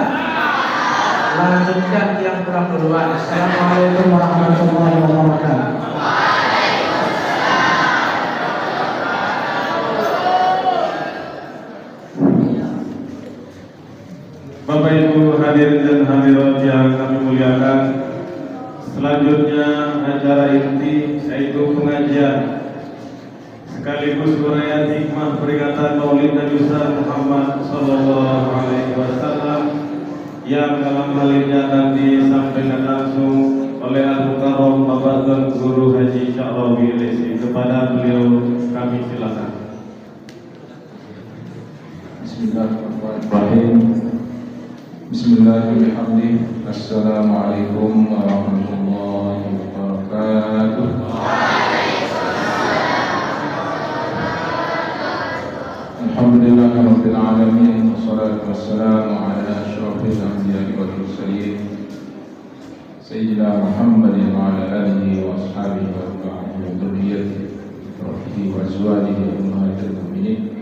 D: Lanjutkan yang kurang duluan. Assalamualaikum warahmatullahi wabarakatuh.
A: Bapak Ibu hadirin dan hadirat yang kami muliakan, selanjutnya acara inti yaitu pengajian. sekaligus uraian hikmah peringatan Maulid Nabi besar Muhammad Sallallahu Alaihi Wasallam yang dalam hal ini akan disampaikan langsung oleh Al-Mukarram Bapak Tuan Guru Haji Syahrawi Lesi. Kepada beliau kami silakan.
B: Bismillahirrahmanirrahim. Bismillahirrahmanirrahim. Assalamualaikum warahmatullahi wabarakatuh. Alhamdulillahirabbil alamin wassalatu wassalamu ala asyrafil anbiya'i wal mursalin sayyidina Muhammadin wa ala alihi wa ashabihi wa dhurriyyatihi wa azwajihi ummahatil mu'minin.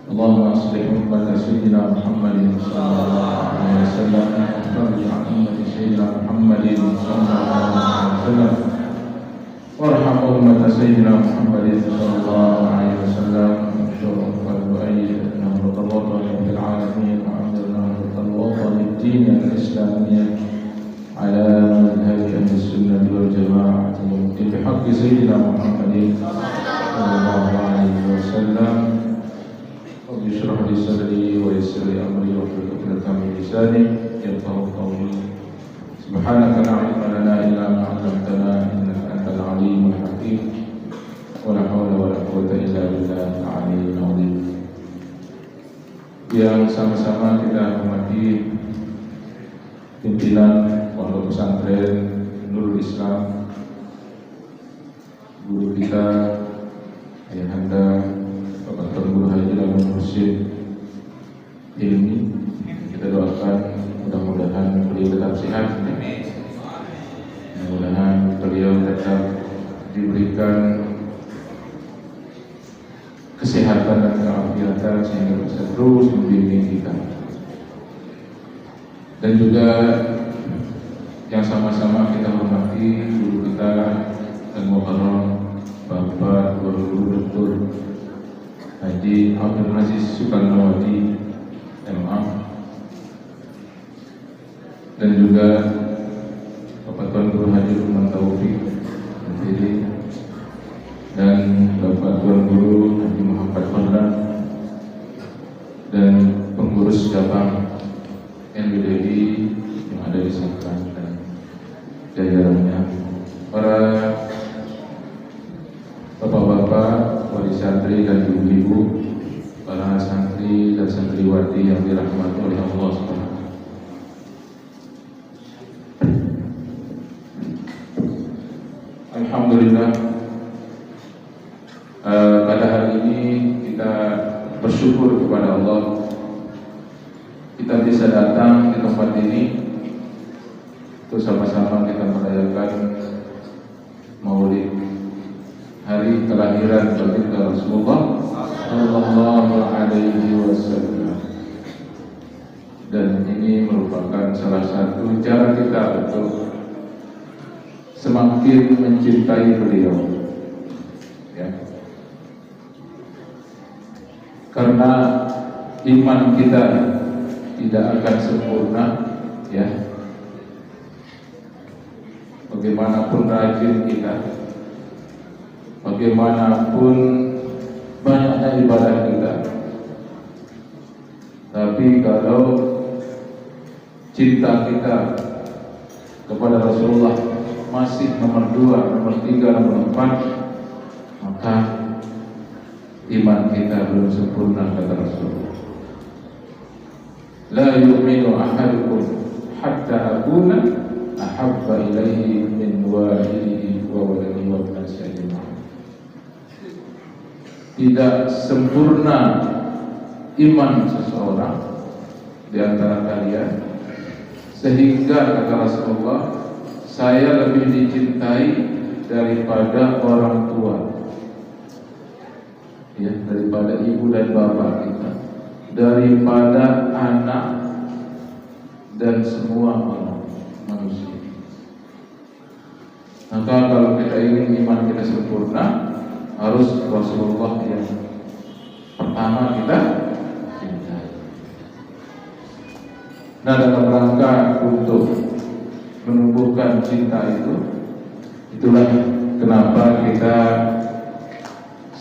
B: Allahumma aslih ummata sayyidina Muhammadin sallallahu alaihi wasallam wa ummata sayyidina Muhammadin sallallahu alaihi wasallam warham ummata sayyidina Muhammadin sallallahu alaihi wasallam. الدين الإسلامية على منهج أهل السنة والجماعة بحق سيدنا محمد صلى الله عليه وسلم. رب اشرح لي صدري ويسر لي أمري واحلل عقدة من لساني يفقهوا قولي. سبحانك لا علم لنا إلا ما علمتنا إنك أنت العليم الحكيم ولا حول ولا قوة إلا بالله العلي العظيم. Yang sama-sama kita hormati pimpinan Pondok Pesantren Nurul Islam, guru kita Ayahanda Bapak Tuan Guru Haji Lamun Mursyid Ilmi. Kita doakan mudah-mudahan beliau tetap sehat, mudah-mudahan beliau tetap diberikan kesehatan dan keafiatan sehingga bisa terus membimbing kita. Dan juga yang sama-sama kita hormati guru kita dan Mukarram Bapak Guru Dr. Haji Abdul Aziz Soekarnowati MA, dan juga Bapak Tuan Guru Haji Lukman Taufik MPD, dan Bapak Tuan Guru Haji Muhammad Fadlan, dan pengurus cabang NBDI yang ada di Sangkan dan jajarannya, para bapak-bapak, wali santri dan ibu-ibu, para santri dan santriwati yang dirahmati oleh Allah Subhanahu. Alhamdulillah, pada hari ini kita bersyukur kepada Allah, kita bisa datang di tempat ini untuk sama-sama kita merayakan Maulid, hari kelahiran baginda Rasulullah sallallahu alaihi wasallam. Dan ini merupakan salah satu cara kita untuk semakin mencintai beliau, ya. Karena iman kita tidak akan sempurna, ya. Bagaimanapun rajin kita, bagaimanapun banyaknya ibadah kita, tapi kalau cinta kita kepada Rasulullah masih nomor 2, nomor 3, nomor 4, maka iman kita belum sempurna, kata Rasulullah. La yu'minu ahadukum hatta akuna ahabba ilaihi min walidihi wa waladihi wa nasi ajma'in. Tidak sempurna iman seseorang di antara kalian sehingga, kata Rasulullah, saya lebih dicintai daripada orang tua, ya, daripada ibu dan bapak kita, daripada anak dan semua orang manusia. Maka kalau kita ingin iman kita sempurna, harus Rasulullah yang pertama kita cintai. Nah, dalam rangka untuk menumbuhkan cinta itu, itulah kenapa kita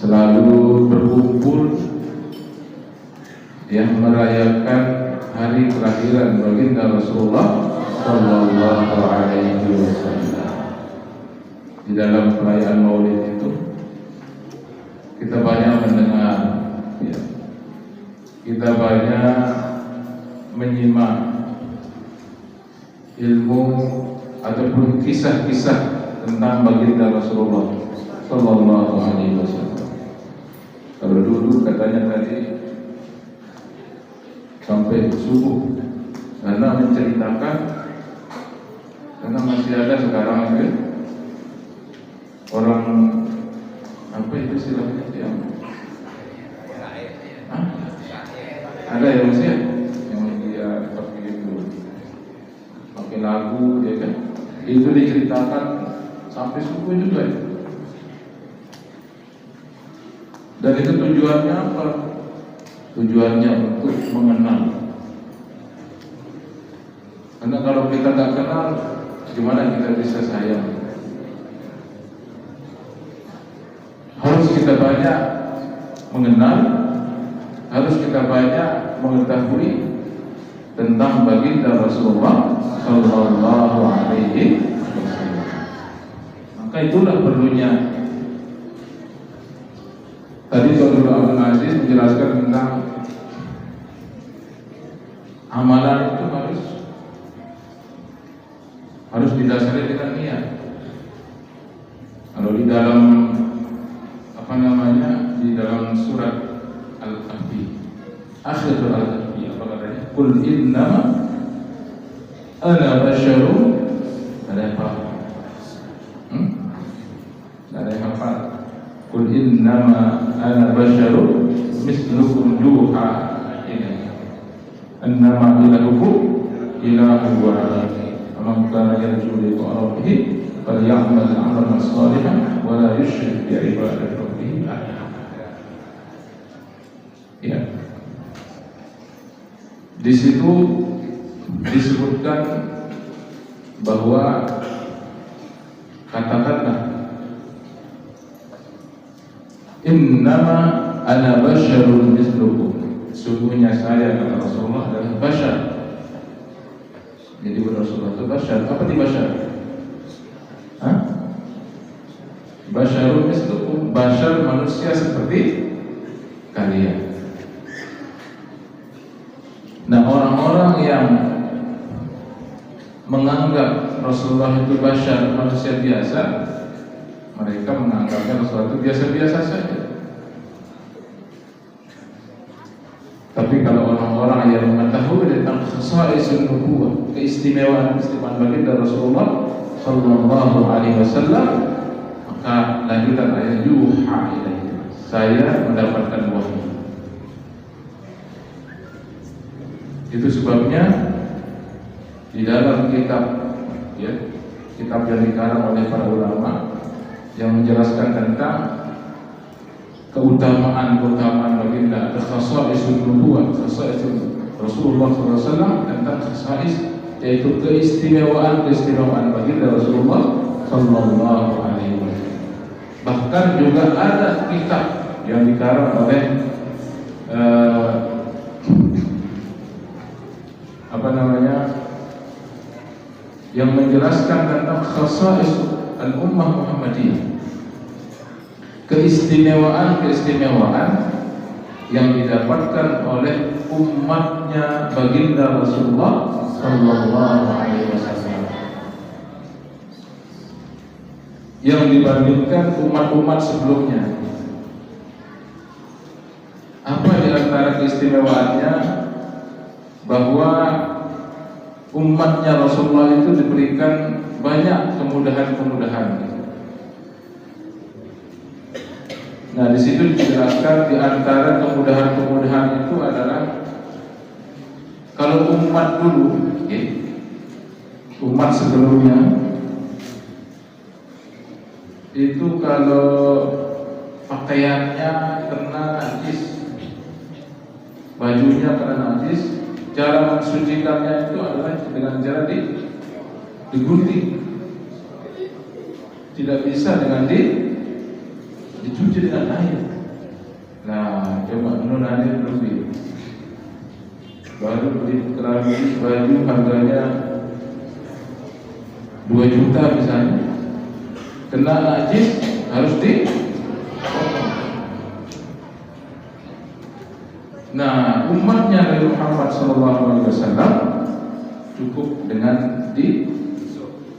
B: selalu berkumpul yang merayakan hari kelahiran baginda Rasulullah Sallallahu Alaihi Wasallam. Di dalam perayaan Maulid itu kita banyak mendengar, ya, kita banyak menyimak ilmu ataupun kisah-kisah tentang baginda Rasulullah Sallallahu Alaihi Wasallam. Kalau dulu katanya tadi sampai subuh karena menceritakan, karena masih ada sekarang itu orang apa itu istilahnya yang ada yang masih yang dia pakai itu pakai lagu ya kan, itu diceritakan sampai subuh juga ya. Dan itu tujuannya apa? Tujuannya untuk mengenal. Karena kalau kita tak kenal, gimana kita bisa sayang? Harus kita banyak mengenal, harus kita banyak mengetahui tentang baginda Rasulullah Sallallahu Alaihi Wasallam. Maka itulah perlunya. Tadi Saudara Abdul Aziz menjelaskan tentang amalan itu harus didasari dengan niat. Kalau di dalam di dalam surat Al-Kahfi, akhir Al-Kahfi apa katanya? Qul innama ana basyarun, ada apa? Ada apa? Qul innama ana basyarun mislukum yuha ilayya annama ilahukum ilahun wahid faman kana yarju liqa rabbih falya'mal 'amalan shalihan wa la yusyrik bi ibadati rabbih ahada. Ya. Di situ disebutkan bahwa katakanlah innama ana basyarun mislukum, sungguhnya saya kata Rasulullah adalah basyar. Jadi Rasulullah itu basyar. Apa di basyar? Basyarun mislukum, basyar manusia seperti kalian. Nah, orang-orang yang menganggap Rasulullah itu basyar, manusia biasa, mereka menganggapnya Rasulullah itu biasa-biasa saja. Tapi kalau orang-orang yang mengetahui tentang khasaisun nubuwah, keistimewaan baginda Rasulullah Sallallahu Alaihi Wasallam, maka lanjutan ayat yuha ilaihi, saya mendapatkan wahyu. Itu sebabnya di dalam kitab, ya, kitab yang dikarang oleh para ulama yang menjelaskan tentang keutamaan baginda, khasaisun nubuwah, khasaisun Rasulullah SAW, tentang khasais yaitu keistimewaan baginda Rasulullah Sallallahu Alaihi Wasallam. Bahkan juga ada kitab yang dikarang oleh yang menjelaskan tentang khasais al-ummah Muhammadiyah, keistimewaan yang didapatkan oleh umatnya baginda Rasulullah Sallallahu Alaihi Wasallam yang dibandingkan umat-umat sebelumnya. Apa di antara keistimewaannya? Bahwa umatnya Rasulullah itu diberikan banyak kemudahan-kemudahan. Nah, di situ dijelaskan di antara kemudahan-kemudahan itu adalah kalau umat dulu, umat sebelumnya itu kalau pakaiannya kena najis, bajunya kena najis, cara mensucikannya itu adalah dengan cara digunting, tidak bisa dengan dicuci. dicuci dengan air. Nah, coba nun air lebih. Baru beli keramik baju harganya 2 juta misalnya, kena najis harus dipotong. Nah, umatnya Nabi Muhammad SAW cukup dengan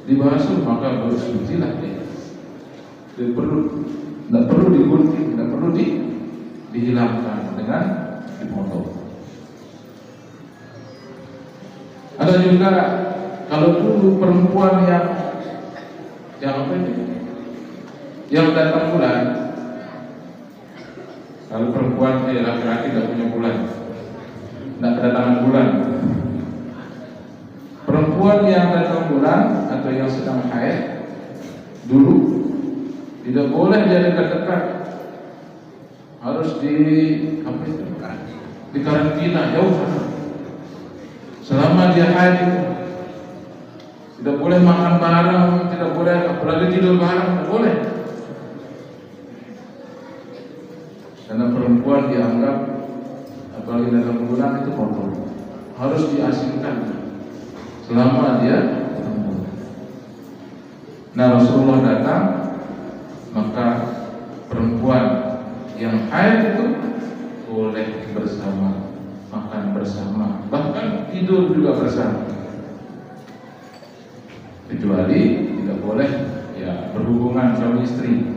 B: dibasuh maka bersucilah dia. Tidak perlu digunting, tidak perlu dihilangkan dengan dipotong. Ada juga kalau dulu perempuan yang apa ini? Yang datang bulan. Kalau perempuan laki-laki tidak punya bulan, tidak kedatangan bulan. Perempuan yang datang bulan atau yang sedang haid dulu tidak boleh dia dekat-dekat, harus di karantina jauh selama dia haid itu. Tidak boleh makan bareng, tidak boleh apalagi tidur bareng, tidak boleh. Karena perempuan dianggap apalagi dalam bulan itu kotor, harus diasingkan selama dia. Nah, Rasulullah datang, maka perempuan yang haid itu boleh bersama, makan bersama, bahkan tidur juga bersama. Kecuali tidak boleh ya berhubungan suami istri.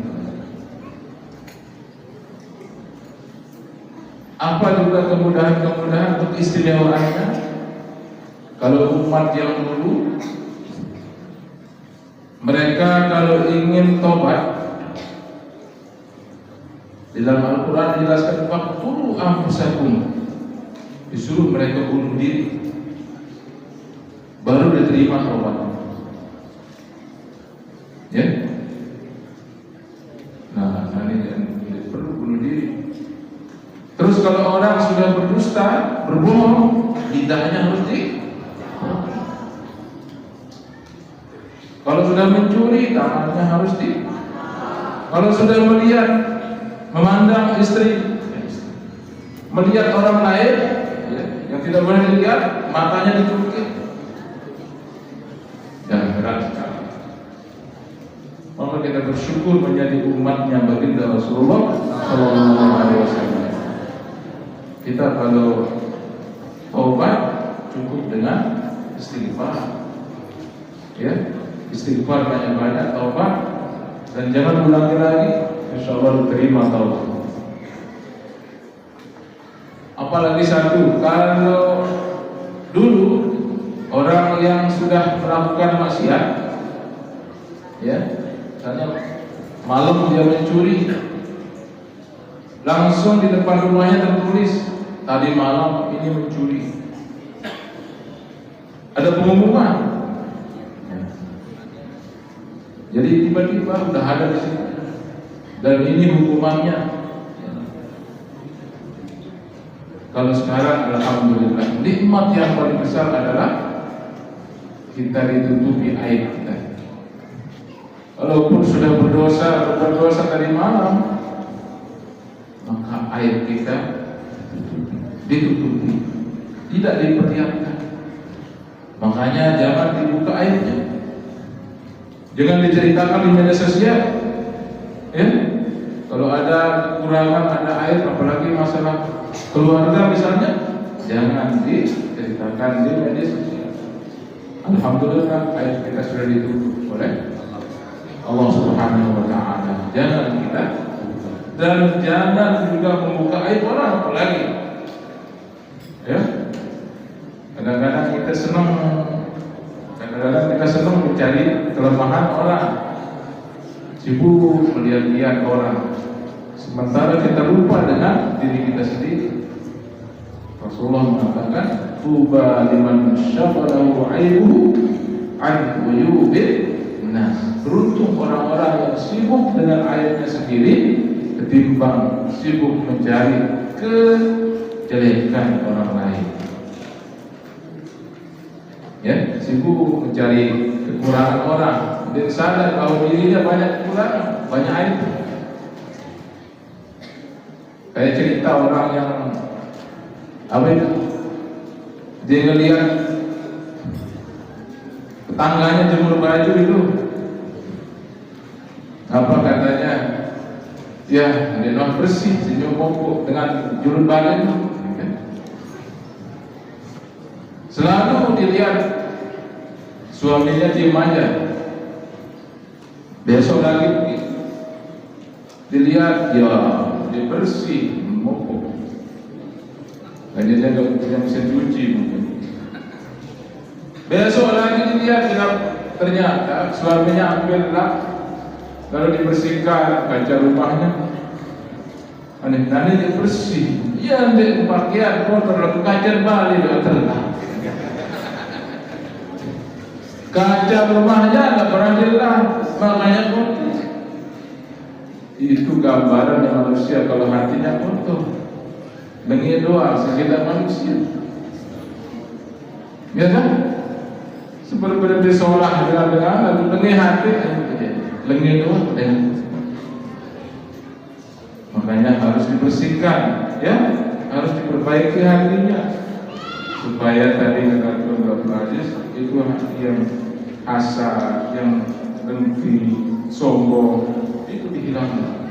B: Apa juga kemudahan-kemudahan untuk istimewaannya? Kalau umat yang dulu, mereka kalau ingin tobat, di dalam Al-Quran dijelaskan waqtulu anfusakum, disuruh mereka bunuh diri, baru diterima tobat. Ya, nah ini tidak perlu bunuh diri. Terus kalau orang sudah berdusta, berbohong, lidahnya harus kalau sudah mencuri, tangannya harus kalau sudah melihat, memandang istri, melihat orang lain ya, yang tidak boleh dilihat, matanya dicukik. Jangan berat sekali. Maka kita bersyukur menjadi umatnya baginda Rasulullah SAW. Kita kalau taubat cukup dengan istighfar, ya, istighfar banyak-banyak, taubat, dan jangan ulangi lagi, insya Allah diterima taubat. Apalagi satu, kalau dulu orang yang sudah melakukan maksiat, ya, misalnya malam dia mencuri, langsung di depan rumahnya tertulis tadi malam ini mencuri. Ada pengumuman. Jadi tiba-tiba udah ada di sini. Dan ini hukumannya. Kalau sekarang alhamdulillah, nikmat yang paling besar adalah kita ditutupi aib kita. Walaupun sudah berdosa tadi malam, maka aib kita ditutupi, tidak diperlihatkan. Makanya jangan dibuka aibnya, jangan diceritakan di media sosial. Ya, kalau ada kekurangan, ada aib, apalagi masalah keluarga misalnya, jangan diceritakan di media sosial. Alhamdulillah aib kita sudah ditutup oleh Allah Subhanahu wa Ta'ala. Jangan kita, dan jangan juga membuka aib orang apalagi. Ya, kadang-kadang kita senang mencari kelemahan orang, sibuk melihat-lihat orang, sementara kita lupa dengan diri kita sendiri. Rasulullah mengatakan, tuba liman syaghalahu aibuhu an uyubil nas. Beruntung orang-orang yang sibuk dengan aibnya sendiri ketimbang sibuk mencari kejelekan orang lain. Ya, sibuk mencari kekurangan orang dan sadar bahwa dirinya banyak kekurangan, banyak aib. Kayak cerita orang yang apa itu? Dia ngelihat tetangganya jemur baju itu. Apa katanya? Ya, dia non bersih, senyum pokok dengan jurut balik. Selalu dilihat suaminya diem aja. Besok lagi dilihat, ya dia bersih, mopok. Dan dia nggak punya mesin cuci mungkin. Besok lagi dilihat, ternyata suaminya ambil lap, lalu dibersihkan kaca rumahnya. Aneh, dia bersih. Ya, dia pakaian kotor, lalu kaca balik dia terlap. Kaca rumahnya nggak pernah dilap, makanya kotor. Itu gambaran manusia kalau hatinya kotor. Lengi doang sekitar manusia. Ya kan? Seperti disolah dengan lalu lengi hati, lengi doang. Makanya harus dibersihkan, ya, harus diperbaiki hatinya supaya tadi kata Tuan Aziz itu hati yang hasad, yang dengki, sombong itu dihilangkan,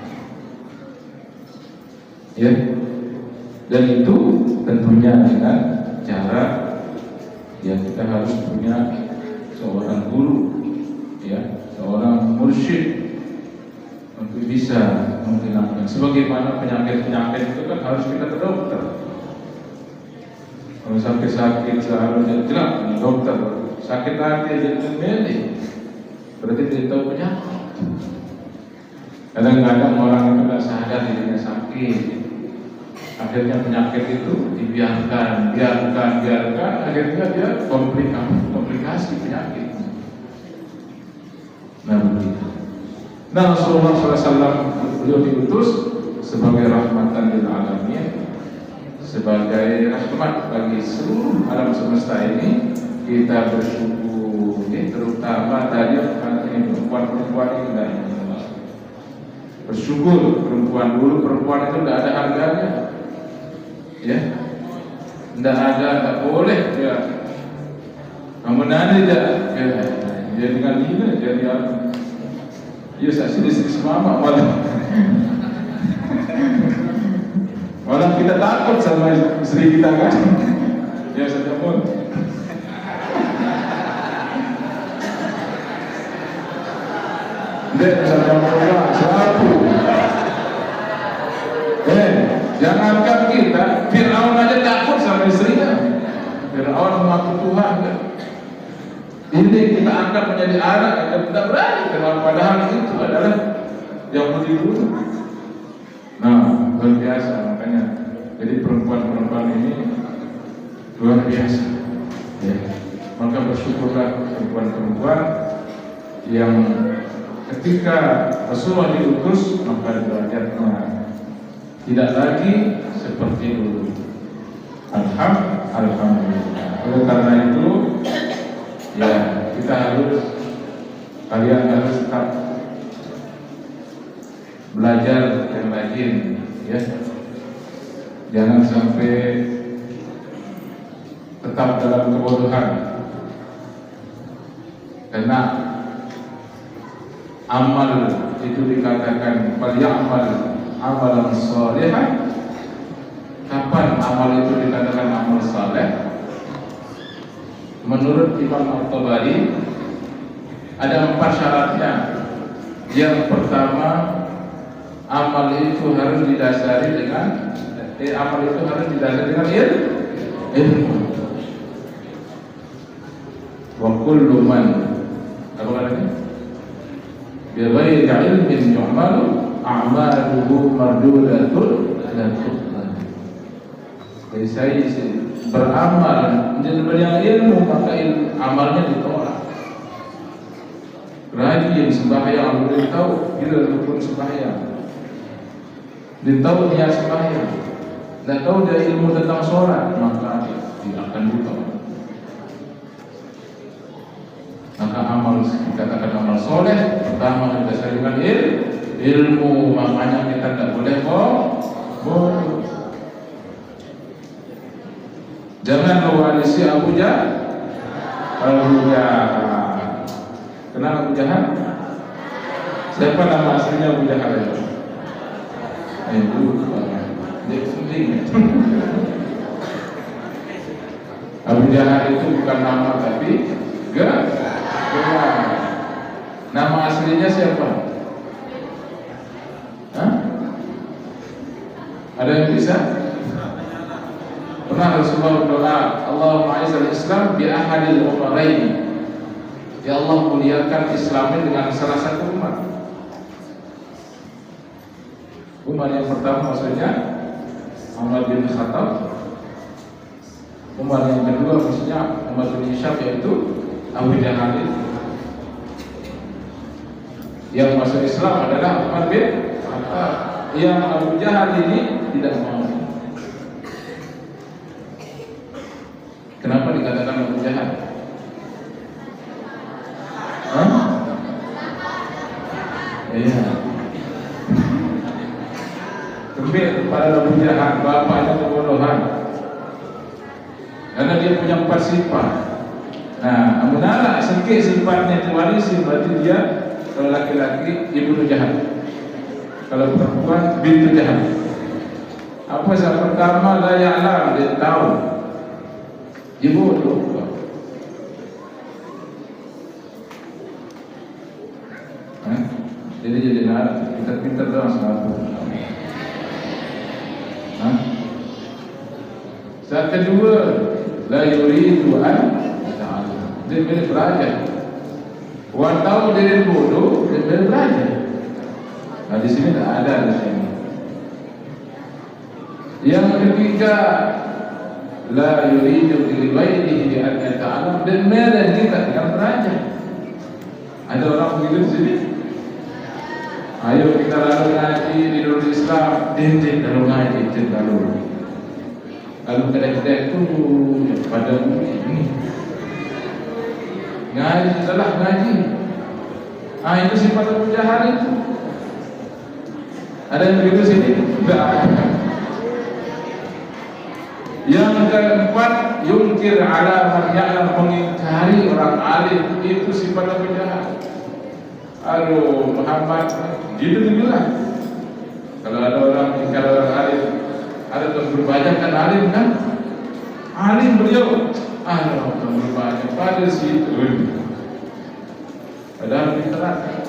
B: ya. Dan itu tentunya dengan cara ya kita harus punya seorang guru, ya, seorang mursyid untuk bisa menghilangkan. Sebagaimana penyakit-penyakit itu kan harus kita ke dokter. Kalau sakit-sakit seharusnya jelas di dokter. Sakit hati jadi medik, berarti dia tahu penyakit. Kadang-kadang orang itu tidak sadar dirinya sakit. Akhirnya penyakit itu dibiarkan, akhirnya dia komplikasi penyakit. Nah begitu. Nah Rasulullah SAW beliau diutus sebagai rahmatan lil alamin, sebagai rahmat bagi seluruh alam semesta ini. Kita bersyukur, terutama tadi perempuan-perempuan ini. Bersyukur perempuan dulu, perempuan itu tidak ada harganya, ya, tidak boleh ya. Namun nanti ya dengan ini jadi apa? Ya saksi istri mama malah kita takut sama istri kita kan? Ya saja pun. Saja pun satu. Jangankan kita, Fir'aun aja takut sama istrinya. Fir'aun mengaku Tuhan kan? Ini kita angkat menjadi anak, kita tidak berani Fir'aun, padahal itu adalah yang mau dibunuh. Nah, luar biasa makanya. Jadi perempuan-perempuan ini luar biasa, ya. Maka bersyukurlah perempuan-perempuan yang ketika Rasulullah diutus maka derajatnya tidak lagi seperti dulu. Alhamdulillah. Oleh karena itu, ya kalian harus tetap belajar yang rajin, ya. Jangan sampai tetap dalam kebodohan. Karena amal itu dikatakan falyamal amalan shalihan. Kapan amal itu dikatakan amal saleh? Menurut Imam Al-Tabari ada 4 syaratnya. Yang pertama, amal itu harus didasari dengan ilmu. Wa kullu man bi ghairi ilmin yu'malu a'maluhu mardudatun la tuqbal. Jadi saya beramal dengan ilmu maka amalnya ditolak. Rajin sembahyang, beritahu bila rukun sembahyang, beritahu dia sembahyang, tidak tahu dia ilmu tentang sholat, maka tidak akan ditolak. Maka amal dikatakan amal soleh pertama didasari dengan ilmu. Makanya kita tidak boleh bohong.
E: Jangan mewarisi Abu Jahal. Kenal Abu Jahal? Siapa nama aslinya Abu Jahal itu? Itu dia penting. Abu Jahal itu bukan nama tapi gelar. Nama aslinya siapa? Hah? Ada yang bisa? Pernah Rasulullah berdoa, Allahumma a'izzal Islam bi ahadil umarain. Ya Allah, muliakan Islam dengan salah satu umat. Umar yang pertama maksudnya Umar bin Khattab. Umar yang kedua maksudnya Umar bin Hisham, yaitu Abu Jahal. Yang masuk Islam adalah Umar bin Khattab. Yang Abu Jahal ini tidak mau. Kenapa dikatakan Abu Jahal? Iya. Gembir pada Abu Jahal, bapaknya kebodohan. Karena dia punya 4 sifat. Nah, amunala sedikit sifatnya diwarisi, berarti dia kalau laki-laki ibnu Jahal, kalau perempuan bintu Jahal. Apa yang pertama? La ya'lam, dia tahu. Dia bodoh. Jadi nak pintar-pintar doang sama. Saat kedua, la yuridu an ta'ala. Dia boleh belajar. Orang tahu dia bodoh, dia boleh belajar. Nah di sini tak ada di sini. Yang ketiga, la yuridu liwaidihi an ta'ala. Dan mereka kita dengan belajar. Ada orang begitu di sini. Ayo kita lalu ngaji di dunia Islam, dintin lalu ngaji, dintin lalu. Lalu kedai-kedai itu pada ini ngaji setelah ngaji. Itu sifat Abu Jahal itu. Ada yang begitu sini? Tidak ada. Yang keempat, yungkir ala man ya'lam, mengingkari orang alim, itu sifat Abu Jahal. Aduh, Muhammad gitu lah. Kalau ada orang ingkar orang alim, ada yang berbanyak kan alim kan? Alim beliau. Aduh, berbanyak pada situ. Padahal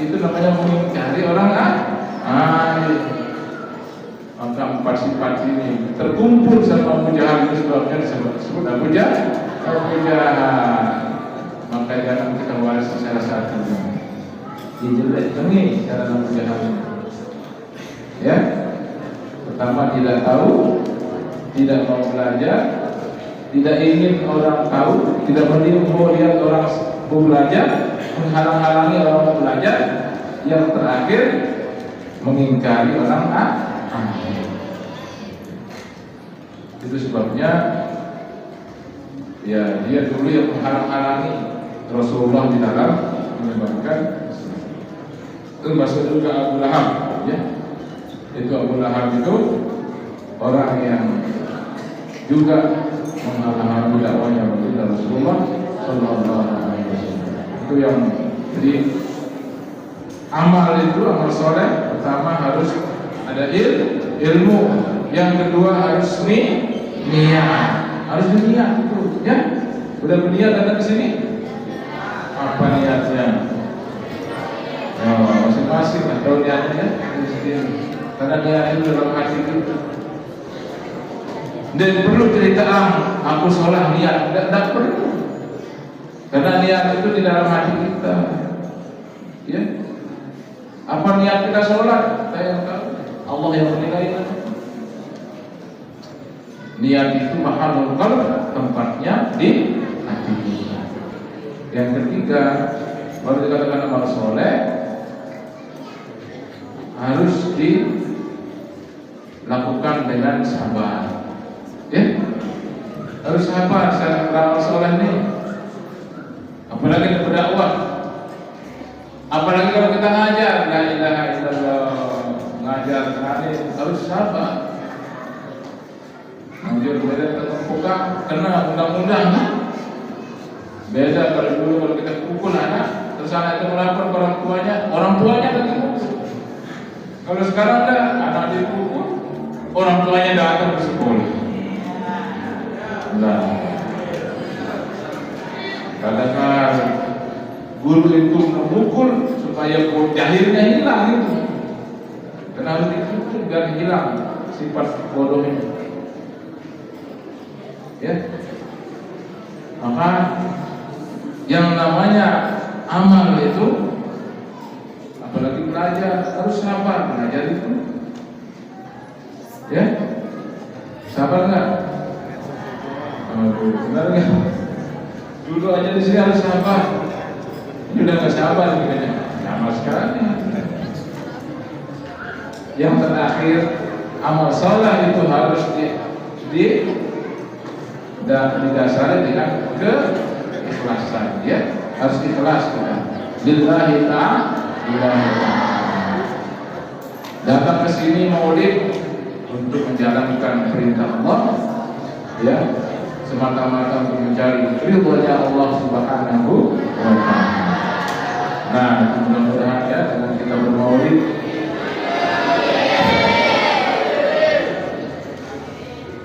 E: itu namanya mengingkari orang alim. Maka 4 sifat ini terkumpul sama Abu Jahal, itu sebabnya disebut Abu Jahal. Maka jangan kita warisi salah satunya. Dijelek-jelekan cara Abu Jahal. Ya, pertama tidak tahu, tidak mau belajar, tidak ingin orang tahu, tidak mau lihat orang mau belajar, menghalang-halangi orang mau belajar. Yang terakhir, mengingkari orang alim. Itu sebabnya ya dia dulu yang menghalang-halangi Rasulullah di dalam menyebabkan. Termasuk juga Abu Lahab, ya. Itu Abu Lahab itu orang yang juga menghalang-halangi dakwahnya Baginda Rasulullah Sallallahu Alaihi Wasallam. Itu yang jadi amal itu, amal soleh pertama harus ada ilmu, yang kedua harus niat, harus niat itu, ya. Udah berniat datang ke sini, apa niatnya? Masing-masing atau niatnya karena niat itu dalam hati kita. Dan perlu cerita aku sholat niat, tidak perlu. Karena niat itu di dalam hati kita. Ya. Apa niat kita sholat? Saya yang tahu. Allah yang menilai. Niat itu mahalul qalb, tempatnya di hati kita. Yang ketiga, baru dikatakan amal soleh harus dilakukan dengan sabar, ya, harus sabar. Amal soleh ini, apalagi berdakwah, apalagi kalau kita ngajar, la ilaha illallah, ngajar alim, harus sabar. Ngajar beda tentang suka kena undang-undang. Beda kalau kita pukul anak, terus anak itu melapor ke orang tuanya lagi pukul. Kalau sekarang anak dipukul, orang tuanya datang ke sekolah. Nah, kadang-kadang guru itu memukul supaya jahilnya hilang itu. Karena harus dipukul biar hilang sifat bodohnya. Ya, maka yang namanya amal itu, apalagi belajar, harus sabar belajar itu. Ya, sabar nggak? Benar nggak? Dulu aja di sini harus sabar. Ini udah nggak sabar kayaknya. Sama sekali. Yang terakhir, amal saleh itu harus didasari dengan keikhlasan, ya, harus ikhlas kita. Lillahi ta'ala. Datang ke sini maulid untuk menjalankan perintah Allah, ya, semata-mata untuk mencari ridhonya Allah Subhanahu wa ta'ala. Nah, mudah-mudahan ya dengan kita bermaulid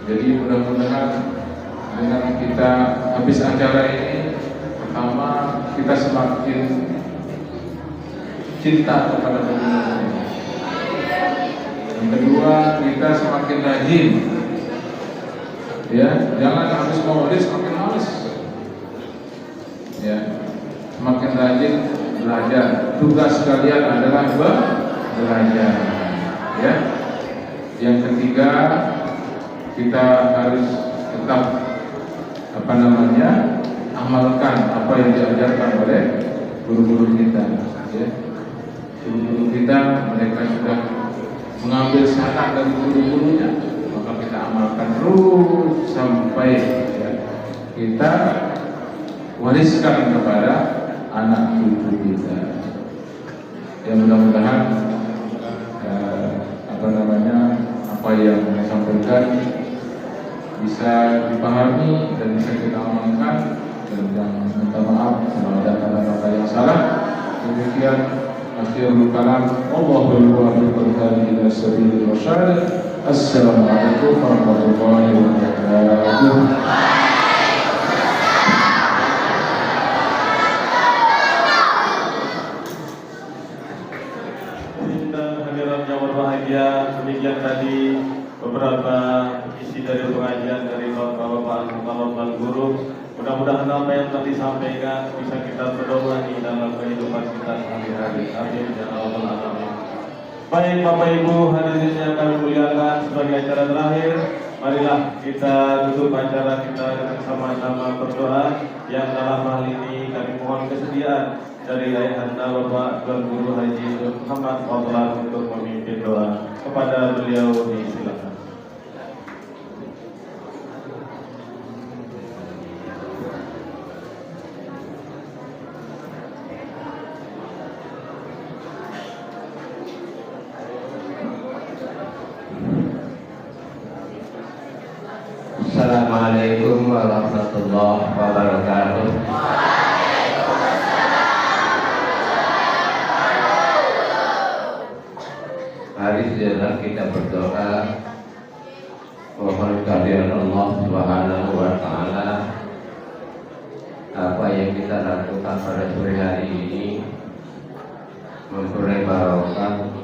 E: jadi mudah-mudahan dengan kita habis acara ini, pertama kita semakin cinta kepada Tuhan. Yang kedua, kita semakin rajin. Ya, jangan habis maulid semakin males. Ya, semakin rajin belajar. Tugas kalian adalah belajar. Ya. Yang ketiga, kita harus tetap amalkan apa yang diajarkan oleh guru-guru kita, ya. Guru-guru kita, mereka sudah mengambil syarat dari guru-gurunya, maka kita amalkan terus sampai, ya, kita wariskan kepada anak cucu kita. Ya, mudah-mudahan apa yang saya sampaikan bisa dipahami dan bisa kita amalkan, dan jangan minta maaf kalau ada kata-kata yang salah. Demikian akhirul kalam, Allahul muwaffiq ila sabilil rasyad. Assalamualaikum warahmatullahi wabarakatuh.
A: Demikian tadi beberapa isi dari pengajian dari bapak-bapak guru. Mudah-mudahan apa yang telah disampaikan bisa kita pedomani dalam kehidupan kita sehari-hari. Amin ya rabbal alamin. Baik Bapak Ibu hadirin yang kami muliakan, sebagai acara terakhir, marilah kita tutup acara kita dengan sama-sama berdoa. Yang dalam hal ini kami mohon kesediaan dari Ayahanda Bapak Tuan Guru Haji Muhammad Fadlan untuk memimpin doa. Kepada beliau disilakan.
F: Assalamualaikum warahmatullahi wabarakatuh. Mari sejenak kita berdoa, mohon kehadiran Allah Subhanahu wa ta'ala. Apa yang kita lakukan pada sore hari ini memperoleh barokah,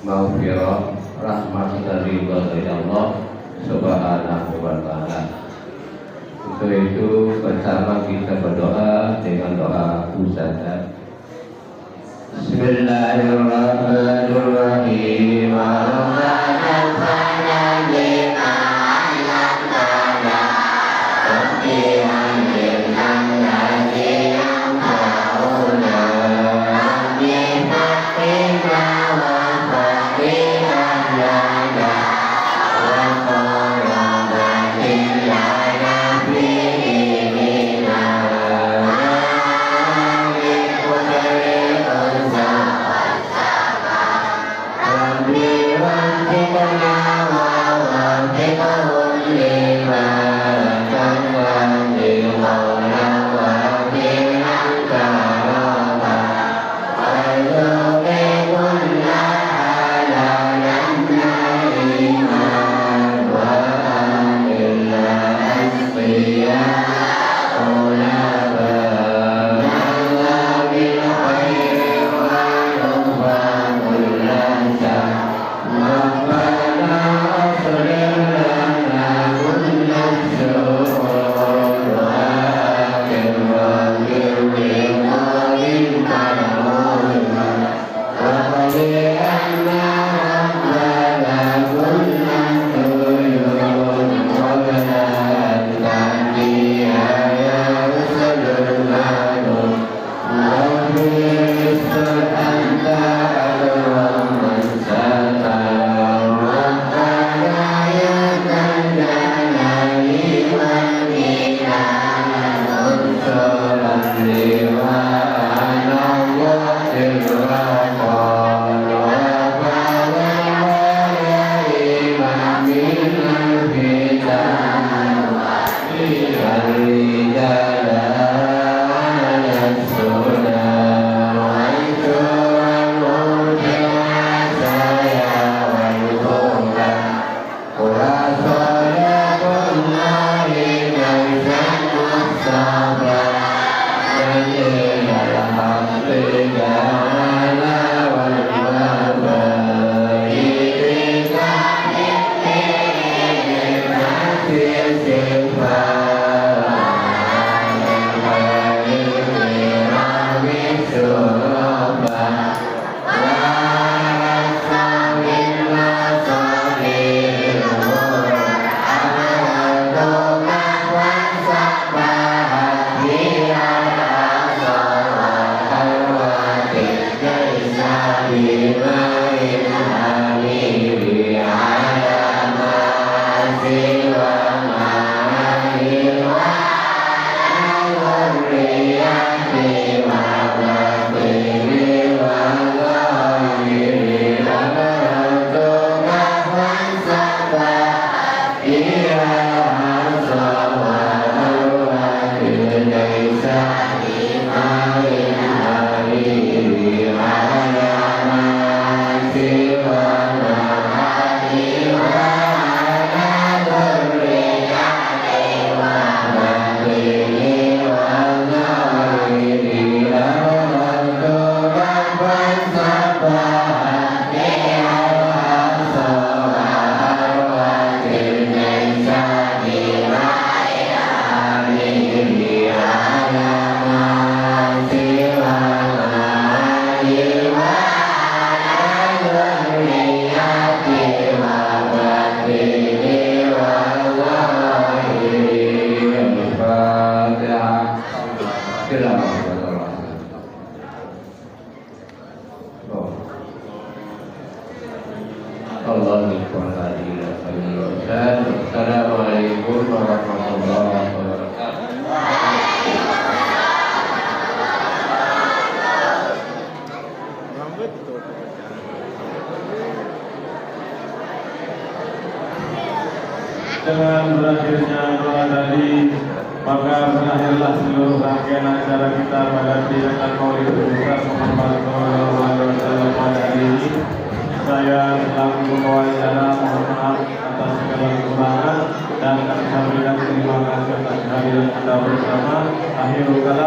F: maghfirah, rahmat dari Allah Subhanahu wa ta'ala. Untuk itu bersama kita berdoa dengan doa usaha. Bismillahirrahmanirrahim. Amin.
A: Dengan berakhirnya doa tadi, maka berakhirlah seluruh rangkaian acara kita pada kegiatan Maulid Ustaz Muhammad SAW pada hari ini. Saya selaku pembawa acara mohon maaf atas segala kekurangan dan kami sampaikan terima kasih atas kehadiran kita bersama. Akhirul kalam.